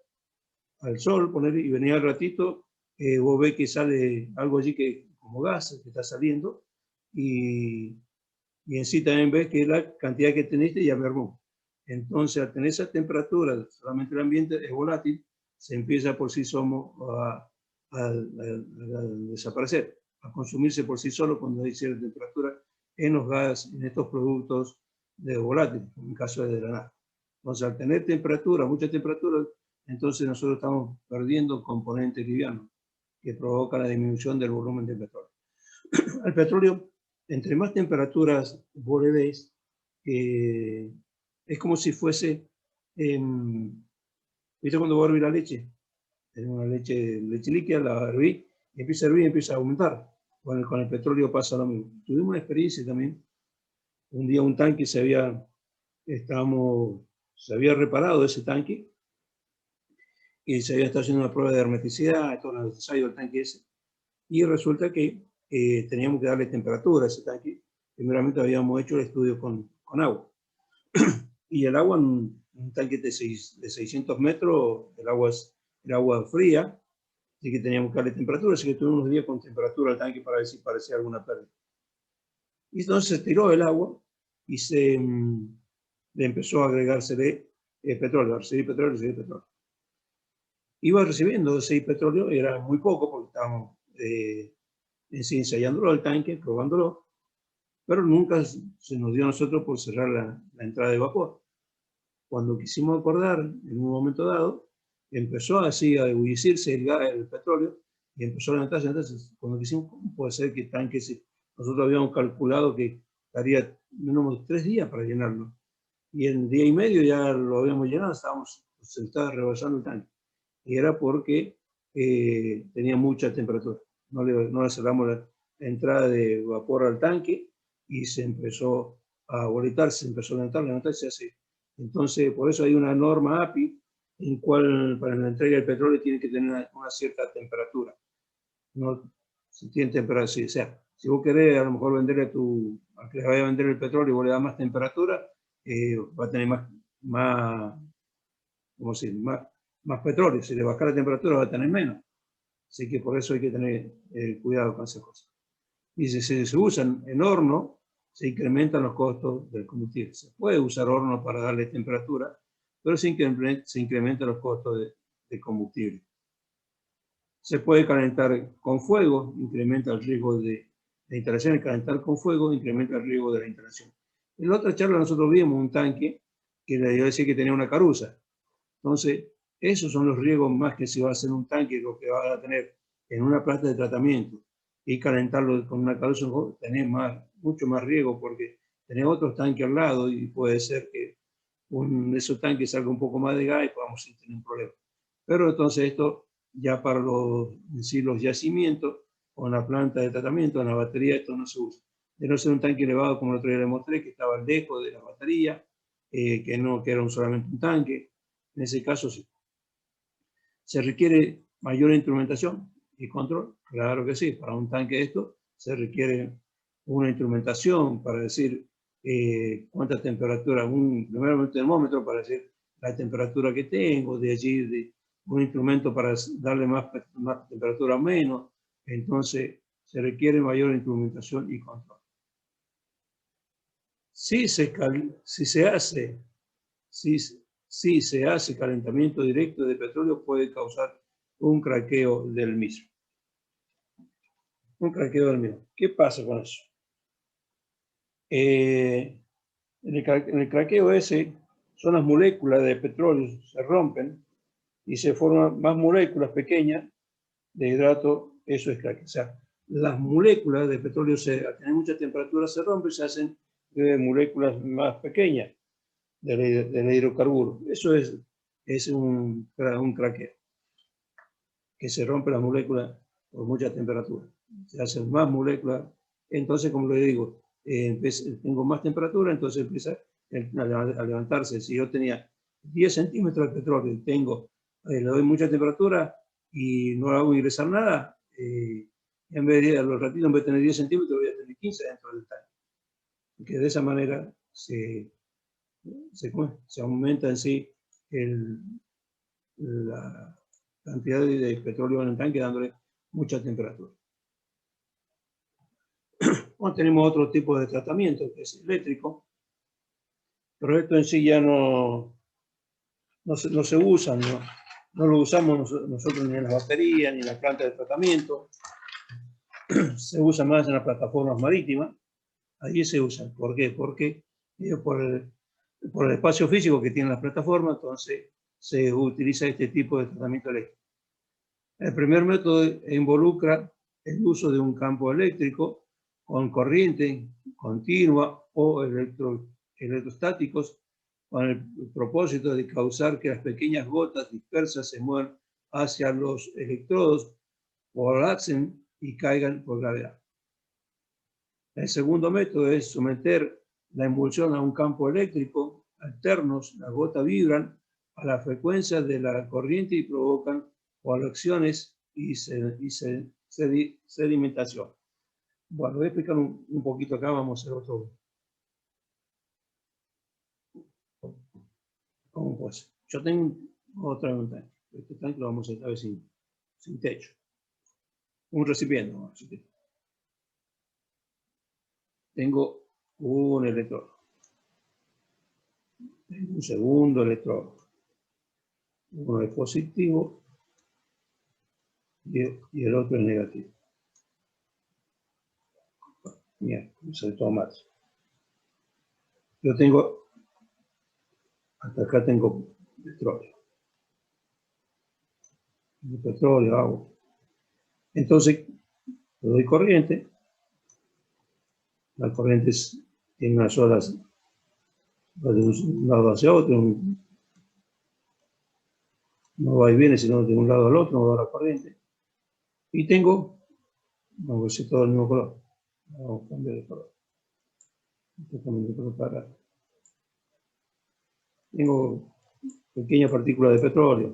al sol, y venía al ratito, vos ves que sale algo allí que como gas que está saliendo, y en sí también ves que la cantidad que teniste ya mermó. Entonces, al tener esa temperatura, solamente el ambiente es volátil, se empieza por sí solo a desaparecer, a consumirse por sí solo cuando hay cierta temperatura en los gases, en estos productos volátiles, en el caso de la nafta. Entonces, al tener temperatura, mucha temperatura, entonces nosotros estamos perdiendo componentes livianos que provocan la disminución del volumen del petróleo. El petróleo, entre más temperaturas vos le des, es como si fuese, ¿viste cuando vos hervís la leche? Tenemos una leche líquida, la herví, y empieza a hervir y empieza a aumentar. Con el petróleo pasa lo mismo. Tuvimos una experiencia también. Un día un tanque se había reparado ese tanque, y se había estado haciendo una prueba de hermeticidad, todo lo necesario del tanque ese. Y resulta que teníamos que darle temperatura a ese tanque. Primeramente habíamos hecho el estudio con agua. Y el agua, en un tanque de 600 metros, el agua fría, así que teníamos que darle temperatura, así que tuvimos unos días con temperatura al tanque para ver si parecía alguna pérdida. Y entonces se tiró el agua y le empezó a agregársele petróleo, a recibir petróleo. Iba recibiendo ese petróleo, era muy poco porque estábamos ensayándolo al tanque, probándolo, pero nunca se nos dio a nosotros por cerrar la entrada de vapor. Cuando quisimos acordar, en un momento dado, empezó así a ebullicirse el petróleo y empezó a levantarse. Entonces, cuando quisimos, ¿cómo puede ser que tanque nosotros habíamos calculado que daría mínimo 3 días para llenarlo? Y en día y medio ya lo habíamos llenado, se estaba rebasando el tanque. Y era porque tenía mucha temperatura. No le cerramos la entrada de vapor al tanque y se empezó a volitar, se empezó a levantarse así. Entonces, por eso hay una norma API en cual para la entrega del petróleo tiene que tener una cierta temperatura. No, si tiene temperatura, sí, o sea, si vos querés a lo mejor venderle al que le vaya a vender el petróleo y vos le das más temperatura, va a tener ¿cómo se dice? Más petróleo. Si le baja la temperatura va a tener menos. Así que por eso hay que tener cuidado con esas cosas. Y si se usan en horno, se incrementan los costos del combustible. Se puede usar horno para darle temperatura, pero se incrementan los costos de combustible. Se puede calentar con fuego, incrementa el riesgo de instalación. El calentar con fuego incrementa el riesgo de la instalación. En la otra charla nosotros vimos un tanque que le decía que tenía una caruza. Entonces, esos son los riesgos más que se va a hacer un tanque, lo que va a tener en una planta de tratamiento y calentarlo con una caruza, tenés mucho más riesgo porque tenés otros tanques al lado y puede ser que de esos tanques salga un poco más de gas y podamos tener un problema. Pero entonces esto ya para los yacimientos o en la planta de tratamiento, en la batería, esto no se usa. De no ser un tanque elevado como el otro día le mostré, que estaba lejos de la batería, que era solamente un tanque. En ese caso sí. ¿Se requiere mayor instrumentación y control? Claro que sí. Para un tanque de esto se requiere una instrumentación para decir cuánta temperatura, primero un termómetro para decir la temperatura que tengo, de allí un instrumento para darle más temperatura o menos. Entonces se requiere mayor instrumentación y control. Si se si se hace calentamiento directo de petróleo, puede causar un craqueo del mismo. Un craqueo del mismo. ¿Qué pasa con eso? En el craqueo ese son las moléculas de petróleo, se rompen y se forman más moléculas pequeñas de hidrato, eso es craqueo. O sea, las moléculas de petróleo a tener mucha temperatura se rompen y se hacen moléculas más pequeñas del hidrocarburo. Eso es un craqueo, que se rompe la molécula por mucha temperatura. Se hacen más moléculas. Entonces, como le digo, tengo más temperatura, entonces empieza a levantarse. Si yo tenía 10 centímetros de petróleo y le doy mucha temperatura y no hago ingresar nada, en vez de, a los ratitos, en vez de tener 10 centímetros, voy a tener 15 dentro del tanque. Que de esa manera se aumenta en sí la cantidad de petróleo en el tanque, dándole mucha temperatura. Bueno, tenemos otro tipo de tratamiento, que es eléctrico, pero esto en sí ya no se usa, no lo usamos nosotros ni en las baterías, ni en las plantas de tratamiento. Se usa más en las plataformas marítimas. Allí se usa. ¿Por qué? Porque por el espacio físico que tienen las plataformas, entonces se utiliza este tipo de tratamiento eléctrico. El primer método involucra el uso de un campo eléctrico con corriente continua o electrostáticos con el propósito de causar que las pequeñas gotas dispersas se muevan hacia los electrodos, colapsen y caigan por gravedad. El segundo método es someter la emulsión a un campo eléctrico alternos. Las gotas vibran a la frecuencia de la corriente y provocan colecciones y sedimentación. Bueno, voy a explicar un poquito acá, vamos a hacer otro. ¿Cómo pues? Yo tengo otra montaña. Este tanque lo vamos a esta vez sin techo. Un recipiente, ¿no? Tengo un electrodo. Tengo un segundo electrodo. Uno es positivo y el otro es negativo. Mira, se toma más. Yo tengo, hasta acá tengo petróleo. Petróleo, agua. Entonces, le doy corriente. La corriente tiene unas olas de un lado hacia otro. No va y viene, sino de un lado al otro, no va la corriente. Y tengo, vamos a ver si todo el mismo color. Vamos a cambiar de color. Tengo pequeñas partículas de petróleo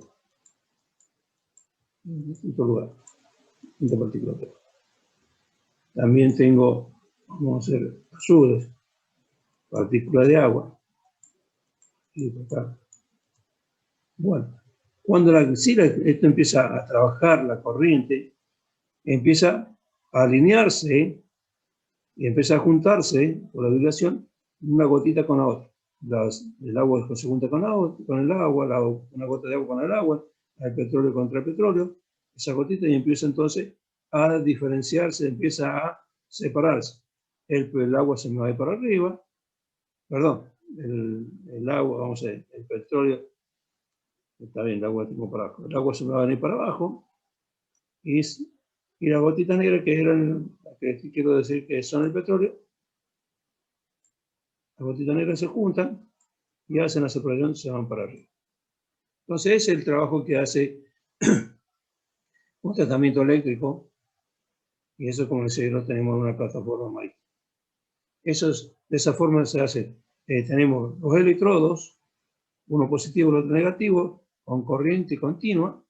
en distintos lugares. Partículas de petróleo. También tengo, vamos a hacer azules, partículas de agua. Y acá. Bueno, cuando esto empieza a trabajar, la corriente empieza a alinearse y empieza a juntarse por la vibración una gotita con la otra. El agua se junta con el agua, una gota de agua con el agua, el petróleo contra el petróleo, esa gotita y empieza entonces a diferenciarse, empieza a separarse. El agua se me va a ir para arriba, perdón, el agua, vamos a ver, el petróleo, está bien, el agua tengo para abajo, el agua se me va a venir para abajo y las gotitas negras que eran, que quiero decir que son el petróleo, las gotitas negras se juntan y hacen la separación y se van para arriba. Entonces ese es el trabajo que hace un tratamiento eléctrico y eso, como decía, lo tenemos en una plataforma marítima. De esa forma se hace. Tenemos los electrodos, uno positivo y el otro negativo, con corriente continua.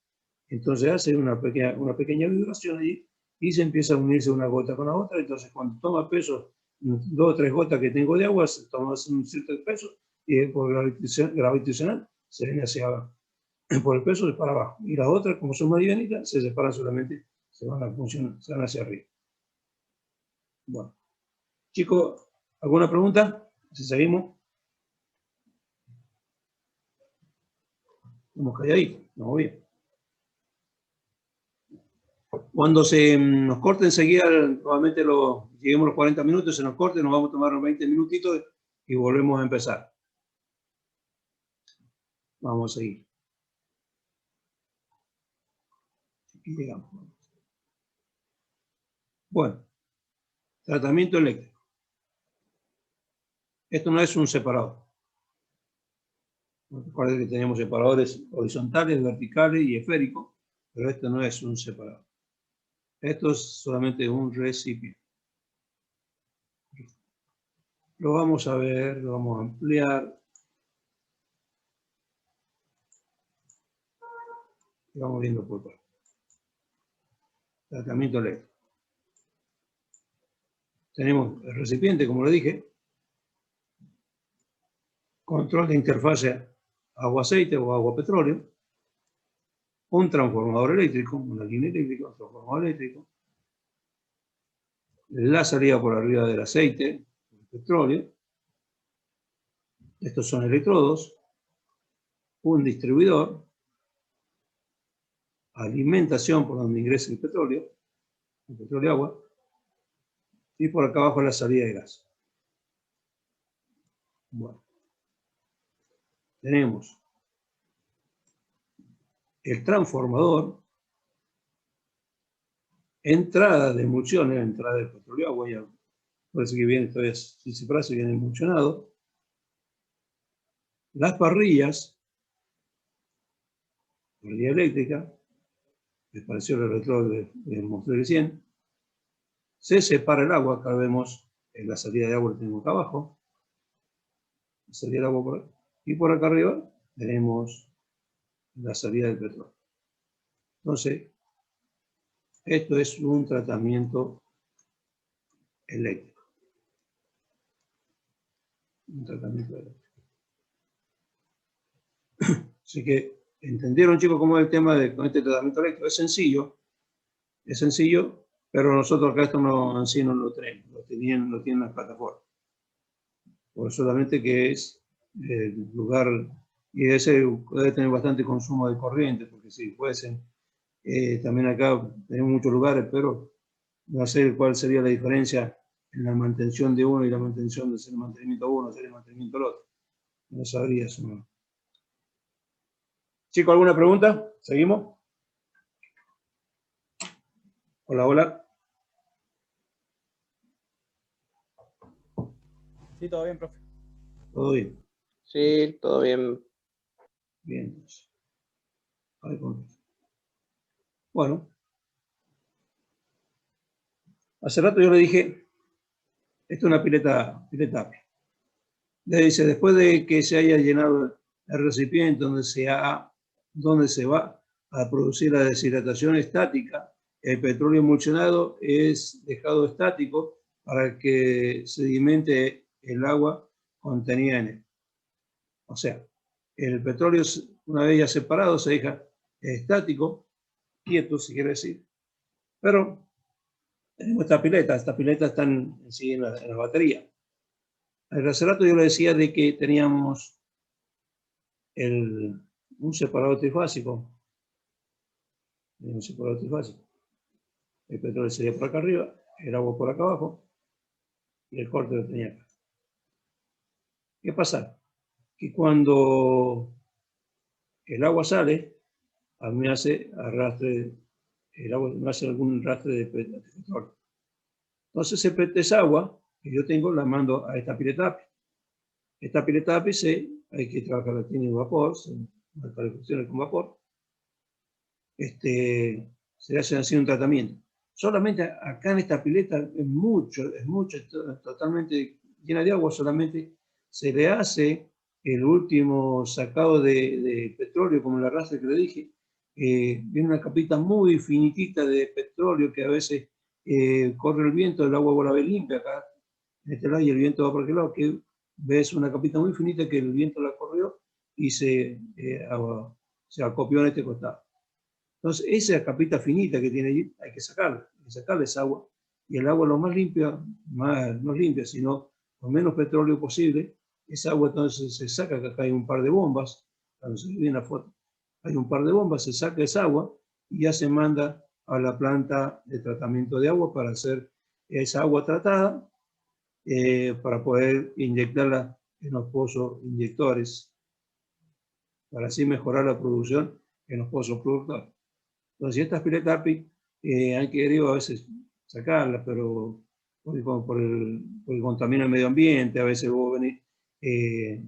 Entonces hace una pequeña vibración allí y se empieza a unirse una gota con la otra. Entonces cuando toma peso, 2 o 3 gotas que tengo de agua, se toma un cierto peso y por gravitacional se viene hacia abajo. Por el peso es para abajo. Y las otras, como son más livianitas, se separan solamente, se van hacia arriba. Bueno. Chicos, ¿alguna pregunta? Si seguimos. Estamos calladitos, estamos bien. Cuando nos corte enseguida, probablemente lleguemos a los 40 minutos, se nos corte, nos vamos a tomar unos 20 minutitos y volvemos a empezar. Vamos a seguir. Aquí llegamos. Bueno, tratamiento eléctrico. Esto no es un separador. Recuerden que teníamos separadores horizontales, verticales y esféricos, pero esto no es un separador. Esto es solamente un recipiente. Lo vamos a ver, lo vamos a ampliar. Y vamos viendo por parte. Tratamiento eléctrico. Tenemos el recipiente, como le dije. Control de interfase agua-aceite o agua-petróleo. Un transformador eléctrico, una línea eléctrica, un transformador eléctrico. La salida por arriba del aceite, el petróleo. Estos son electrodos. Un distribuidor. Alimentación por donde ingresa el petróleo y agua. Y por acá abajo la salida de gas. Bueno. Tenemos el transformador, entrada de emulsiones, entrada del petróleo agua, ya parece que viene todavía, si se frase, viene emulsionado. Las parrillas, parrilla eléctrica, que pareció el electrodo que mostré recién. Se separa el agua, acá vemos en la salida de agua que tenemos acá abajo. La salida del agua por acá. Y por acá arriba tenemos la salida del petróleo. Entonces, esto es un tratamiento eléctrico. Un tratamiento eléctrico. Así que, ¿entendieron, chicos, cómo es el tema con este tratamiento eléctrico? Es sencillo, pero nosotros acá esto en sí no lo tenemos, lo tienen las plataformas. Por solamente que es el lugar, y debe tener bastante consumo de corriente, porque si fuesen, también acá tenemos muchos lugares, pero no sé cuál sería la diferencia en la mantención de uno y la mantención de hacer el mantenimiento a uno, hacer el mantenimiento al otro. No sabría eso. ¿No? Chicos, ¿alguna pregunta? ¿Seguimos? Hola, hola. Sí, todo bien, profe. ¿Todo bien? Sí, todo bien. Bien. Bueno. Hace rato yo le dije, esto es una pileta Apia. Le dice, después de que se haya llenado el recipiente donde se va a producir la deshidratación estática, el petróleo emulsionado es dejado estático para que sedimente el agua contenida en él. O sea, el petróleo, una vez ya separado, se deja estático, quieto, si quiere decir. Pero tenemos esta pileta está en la batería. Hace rato yo le decía de que teníamos un separador trifásico. El petróleo sería por acá arriba, el agua por acá abajo y el corte lo tenía acá. ¿Qué pasa? Que cuando el agua sale, a mí me hace arrastre, el agua me hace algún rastre de petróleo. Entonces esa agua que yo tengo la mando a esta pileta Apia. Esta pileta Apia hay que trabajarla, tiene vapor, las calefacciones con vapor. Se hace así un tratamiento. Solamente acá en esta pileta es mucho, totalmente llena de agua, solamente se le hace el último sacado de petróleo, como el arrastre que le dije. Viene una capita muy finitita de petróleo que a veces corre el viento, el agua la ve limpia acá, en este lado, y el viento va por aquel lado, que ves una capita muy finita que el viento la corrió y se acopió en este costado. Entonces, esa capita finita que tiene allí, hay que sacarle esa agua, y el agua lo más limpia, no limpia, sino con menos petróleo posible, esa agua entonces se saca, que acá hay un par de bombas, cuando se ve en la foto, hay un par de bombas, se saca esa agua y ya se manda a la planta de tratamiento de agua para hacer esa agua tratada para poder inyectarla en los pozos inyectores, para así mejorar la producción en los pozos productores. Entonces, estas piletas API han querido a veces sacarlas, pero porque contamina el medio ambiente, a veces vos venís,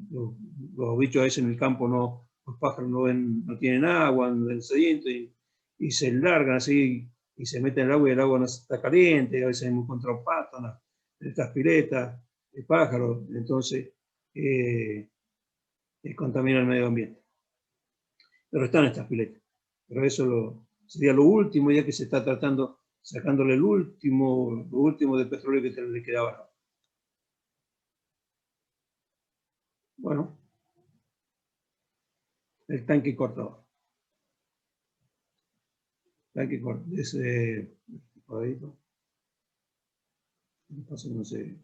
los bichos a veces en el campo no, los pájaros no tienen agua en el sediento y se largan así y se meten en el agua y el agua no está caliente, a veces hemos encontrado patos en estas piletas, pájaros, entonces contamina el medio ambiente. Pero están estas piletas. Pero eso sería lo último, ya que se está tratando, sacándole lo último de petróleo que le quedaba. Bueno, el tanque cortador. Tanque cortador, ese cuadradito. No sé.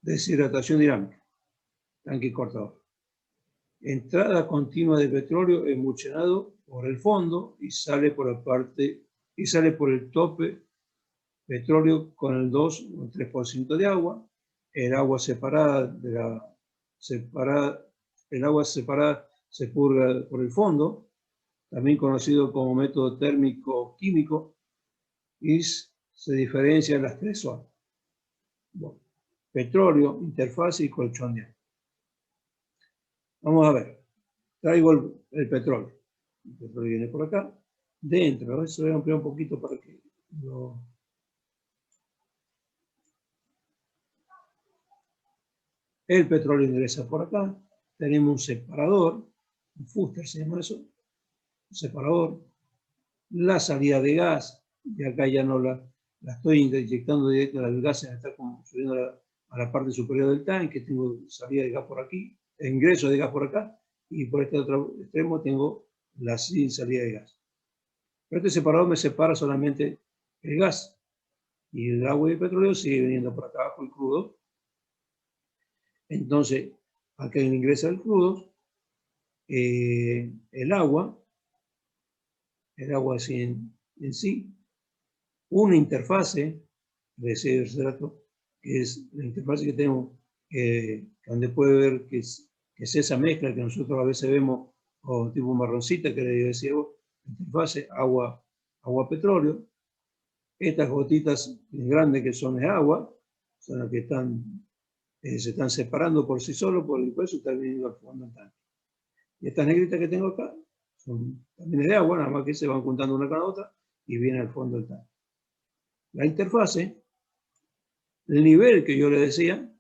Deshidratación dinámica. Tanque cortador. Entrada continua de petróleo emulsionado por el fondo y sale por la parte y sale por el tope petróleo con el 2 o el 3% de agua, el agua separada se purga por el fondo, también conocido como método térmico químico, y se diferencia en las tres zonas. Bueno, petróleo, interfase y colchón de agua. Vamos a ver, traigo el petróleo. El petróleo viene por acá, dentro, a ver si voy a ampliar un poquito para que lo... El petróleo ingresa por acá, tenemos un separador, un fuster se llama eso, un separador, la salida de gas, y acá ya no la estoy inyectando directo al gas, está como subiendo a la parte superior del tanque, tengo salida de gas por aquí, ingreso de gas por acá, y por este otro extremo tengo la salida de gas. Pero este separador me separa solamente el gas, y el agua y el petróleo sigue viniendo por acá abajo el crudo. Entonces, acá ingresa el crudo, el agua así en sí, una interfase de ese dato, que es la interfase que tenemos, donde puede ver que es esa mezcla que nosotros a veces vemos, o tipo marroncita, que le decíamos, interfase agua-petróleo. Estas gotitas grandes que son de agua, son las que se están separando por sí solos, por eso están viniendo al fondo del tanque. Y estas negritas que tengo acá son también de agua, nada más que se van juntando una con la otra y viene al fondo del tanque. La interfase, el nivel que yo le decía,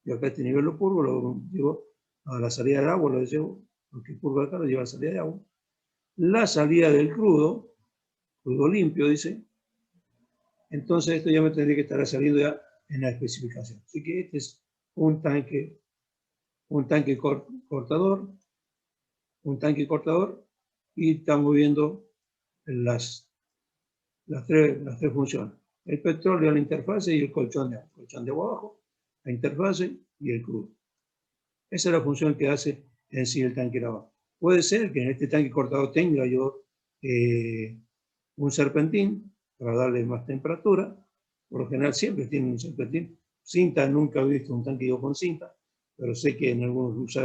yo acá este nivel lo purgo, lo llevo a la salida del agua, lo llevo, lo que purgo acá lo llevo a la salida de agua. La salida del crudo limpio, dice, entonces esto ya me tendría que estar saliendo ya en la especificación. Así que este es un tanque cortador, y estamos viendo las tres funciones. El petróleo, la interfase y el colchón de agua. El colchón de agua abajo, la interfase y el crudo. Esa es la función que hace en sí el tanque de abajo. Puede ser que en este tanque cortador tenga yo un serpentín para darle más temperatura. Por lo general siempre tiene un serpentín. Cinta, nunca he visto un tanque con cinta, pero sé que en algunos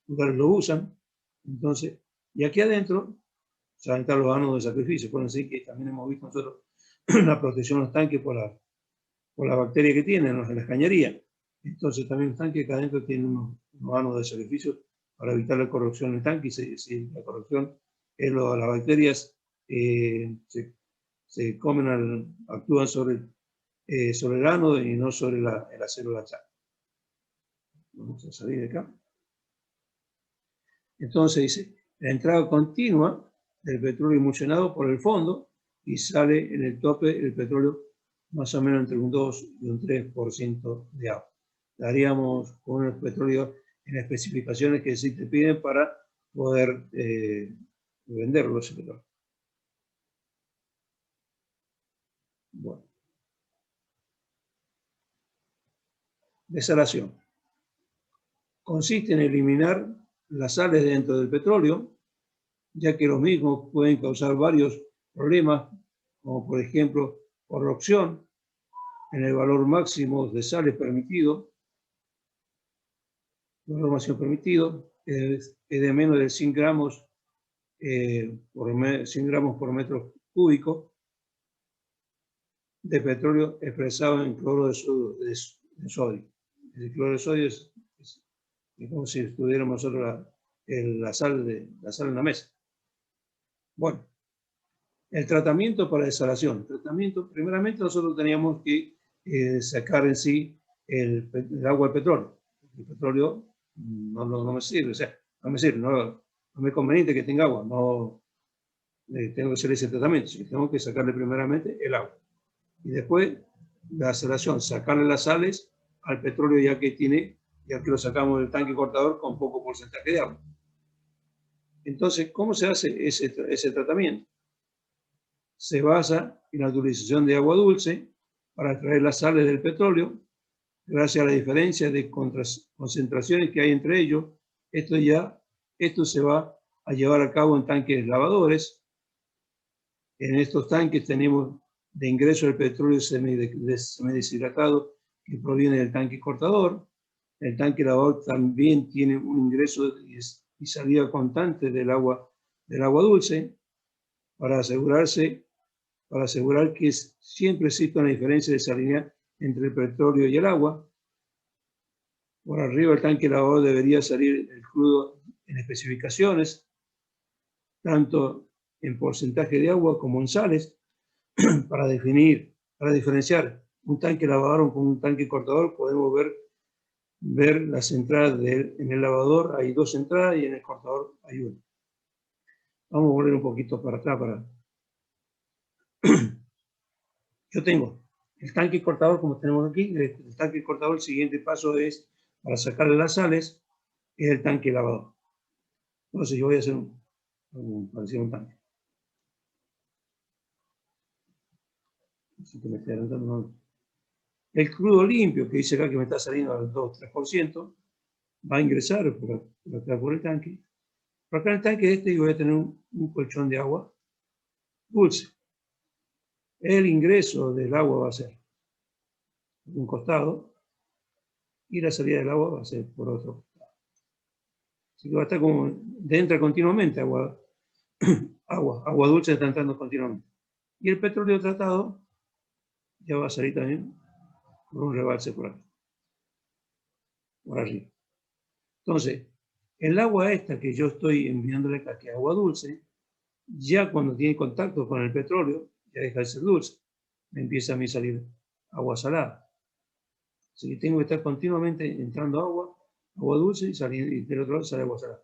lugares lo usan. Entonces, y aquí adentro se van a estar los ánodos de sacrificio. Pueden decir que también hemos visto nosotros la protección de los tanques por la bacteria que tienen en las cañerías. Entonces también los tanques acá adentro tienen unos ánodos de sacrificio para evitar la corrupción del tanque. Y si la corrupción es las bacterias se comen, actúan sobre el ánodo y no sobre la célula chat. Vamos a salir de acá. Entonces dice, la entrada continua del petróleo emulsionado por el fondo y sale en el tope el petróleo más o menos entre un 2 y un 3% de agua. Daríamos con el petróleo en especificaciones que sí te piden para poder venderlo ese petróleo. Bueno. Desalación. Consiste en eliminar las sales dentro del petróleo, ya que los mismos pueden causar varios problemas, como por ejemplo corrosión en el valor máximo de sales permitido. El valor máximo permitido es de menos de 100 gramos, 100 gramos por metro cúbico de petróleo expresado en cloro de sodio. El cloro de sodio es como si estuviéramos nosotros la sal en la mesa. Bueno, el tratamiento para desalación. Primeramente nosotros teníamos que sacar en sí el agua del petróleo. El petróleo no me sirve, o sea, no me es conveniente que tenga agua, no tengo que hacer ese tratamiento, sino tengo que sacarle primeramente el agua. Y después la desalación, sacarle las sales al petróleo ya que lo sacamos del tanque cortador con poco porcentaje de agua. Entonces, ¿cómo se hace ese tratamiento? Se basa en la utilización de agua dulce para extraer las sales del petróleo. Gracias a la diferencia de concentraciones que hay entre ellos, esto se va a llevar a cabo en tanques lavadores. En estos tanques tenemos de ingreso el petróleo semideshidratado que proviene del tanque cortador. El tanque lavador también tiene un ingreso y salida constante del agua dulce para asegurar que siempre exista una diferencia de salinidad entre el petróleo y el agua. Por arriba del tanque lavador debería salir el crudo en especificaciones, tanto en porcentaje de agua como en sales, para diferenciar un tanque lavador con un tanque cortador. Podemos ver las entradas en el lavador, hay 2 entradas y en el cortador hay 1. Vamos a volver un poquito para atrás. Yo tengo el tanque cortador, como tenemos aquí. El tanque cortador, el siguiente paso es, para sacarle las sales, es el tanque lavador. Entonces yo voy a hacer parecido a un tanque. Así que me estoy adelantando. El crudo limpio, que dice acá que me está saliendo al 2-3%, va a ingresar por el tanque. Por acá en el tanque yo voy a tener un colchón de agua dulce. El ingreso del agua va a ser por un costado y la salida del agua va a ser por otro costado. Así que va a estar como, entra continuamente agua dulce está entrando continuamente. Y el petróleo tratado ya va a salir también por un rebalse por arriba. Entonces, el agua esta que yo estoy enviándole acá, que es agua dulce, ya cuando tiene contacto con el petróleo, ya deja de ser dulce. Me empieza a mí salir agua salada. Así que tengo que estar continuamente entrando agua dulce y del otro lado sale agua salada.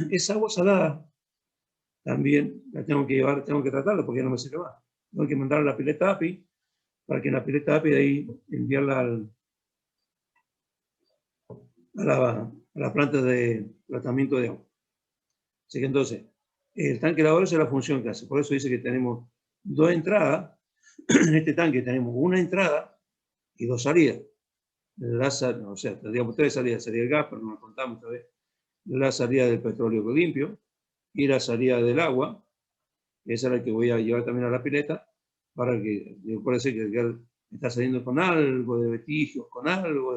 Esa agua salada también la tengo que tratarla porque ya no me sirve más. Tengo que mandarla a la pileta API para que en la pileta API de ahí enviarla a la planta de tratamiento de agua. Así que entonces, el tanque lavador es la función que hace. Por eso dice que tenemos 2 entradas. En este tanque tenemos una entrada y 2 salidas. O sea, tendríamos 3 salidas. Sería el gas, pero no lo contamos esta vez. La salida del petróleo limpio y la salida del agua. Esa es la que voy a llevar también a la pileta para que, puede ser que me está saliendo con algo de vestigios, con algo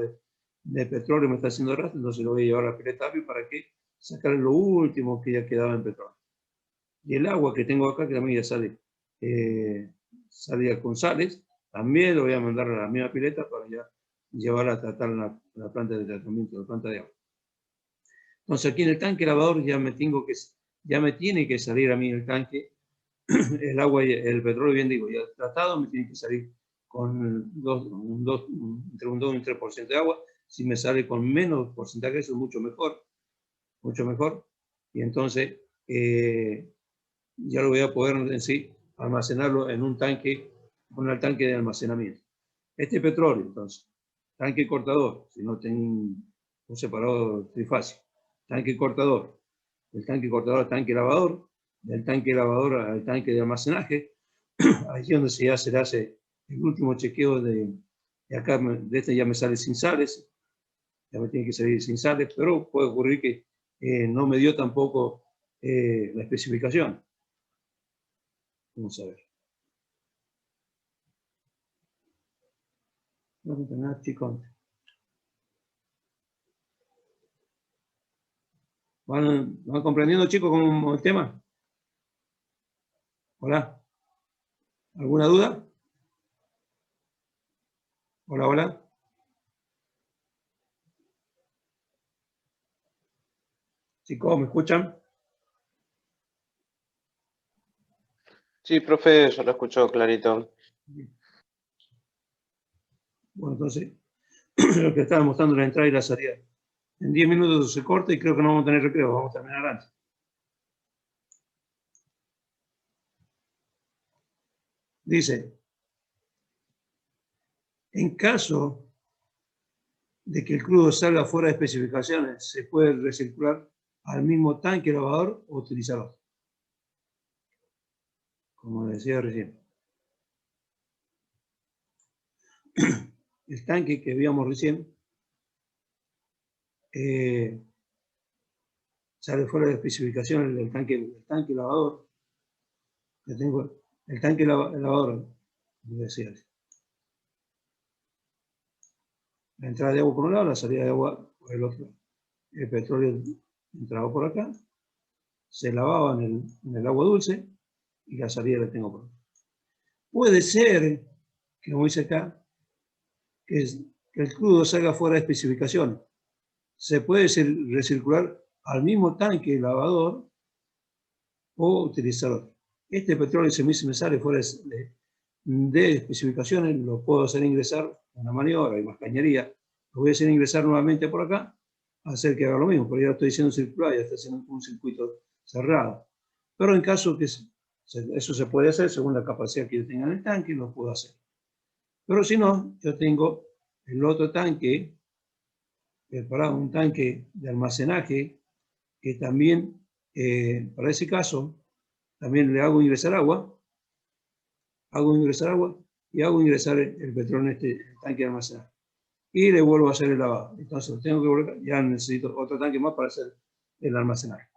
de petróleo, me está haciendo rastro, entonces lo voy a llevar a la pileta para que sacar lo último que ya quedaba en petróleo. Y el agua que tengo acá, que también ya salía con sales, también lo voy a mandar a la misma pileta para ya llevarla a tratar la planta de tratamiento, la planta de agua. Entonces aquí en el tanque lavador ya me tiene que salir a mí el tanque, el agua y el petróleo, bien digo, ya tratado, me tiene que salir con entre un 2 y un 3% de agua. Si me sale con menos porcentaje, eso es mucho mejor. Y entonces ya lo voy a poder en sí almacenarlo en un tanque, con el tanque de almacenamiento. Este petróleo, entonces, tanque cortador, si no tengo un separador trifásico, tanque cortador, del tanque cortador al tanque lavador, del tanque lavador al tanque de almacenaje. Ahí es donde ya se hace el último chequeo de acá, de este ya me sale sin sales, ya me tiene que salir sin sales, pero puede ocurrir que no me dio tampoco la especificación. Vamos a ver. No tengo nada, chicos. ¿Van comprendiendo, chicos, cómo el tema? Hola. ¿Alguna duda? Hola, hola. Chicos, ¿me escuchan? Sí, profe, yo lo escucho clarito. Bueno, entonces, lo que estaba mostrando la entrada y la salida. En 10 minutos se corta y creo que no vamos a tener recreo, vamos a terminar antes. Dice, en caso de que el crudo salga fuera de especificaciones, se puede recircular al mismo tanque lavador o utilizar otro. Como decía recién. El tanque que vimos recién sale fuera de especificaciones del tanque lavador. Que tengo el tanque lavador, como decía. La entrada de agua por un lado, la salida de agua por el otro. El petróleo entraba por acá, se lavaba en el agua dulce y la salida la tengo por acá. Puede ser, que como dice acá, que el crudo salga fuera de especificación. Se puede recircular al mismo tanque lavador o utilizar otro. Este petróleo, si me sale fuera de especificaciones, lo puedo hacer ingresar en una maniobra y más cañería. Lo voy a hacer ingresar nuevamente por acá, hacer que haga lo mismo, porque ya estoy haciendo circular, ya estoy haciendo un circuito cerrado. Pero en caso que eso se puede hacer según la capacidad que yo tenga en el tanque, lo puedo hacer. Pero si no, yo tengo el otro tanque, preparado, un tanque de almacenaje, que también, para ese caso, también le hago ingresar agua, y hago ingresar el petróleo en este tanque de almacenaje. Y le vuelvo a hacer el lavado. Entonces tengo que volver, ya necesito otro tanque más para hacer el almacenaje.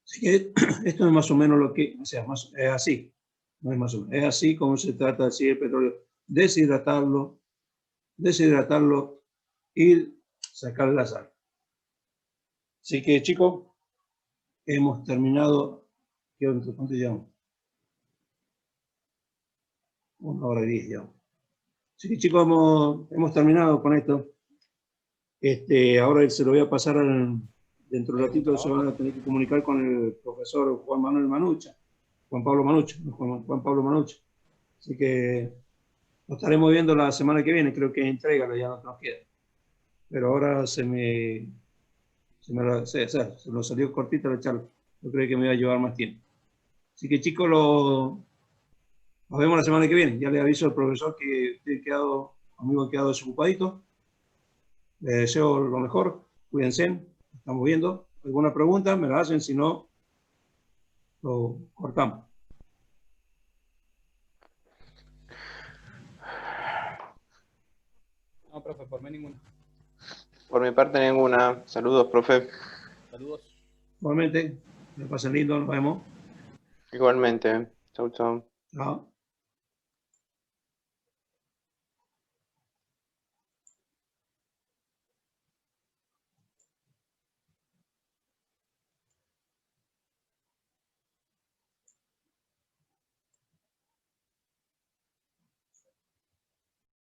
Así que esto es más o menos lo que, o sea, es así, no es más o menos, es así como se trata de decir el petróleo, deshidratarlo y sacar la sal. Así que, chicos, hemos terminado. ¿Cuánto llevamos? 1 hora y 10 ya. Así que, chicos, hemos terminado con esto. Ahora se lo voy a pasar dentro de un ratito, se van a tener que comunicar con el profesor Juan Pablo Manucha. Así que lo estaremos viendo la semana que viene, creo que entrega, ya no nos queda. Pero ahora se nos salió cortita la charla. Yo creo que me va a llevar más tiempo. Así que, chicos, nos vemos la semana que viene. Ya le aviso al profesor que conmigo he quedado desocupadito. Les deseo lo mejor. Cuídense. Estamos viendo. ¿Alguna pregunta? Me la hacen. Si no, lo cortamos. No, profe, por mí ninguna. Por mi parte, ninguna. Saludos, profe. Saludos. Igualmente, que pasen lindo. Nos vemos. Igualmente. Chau, chau. Chao.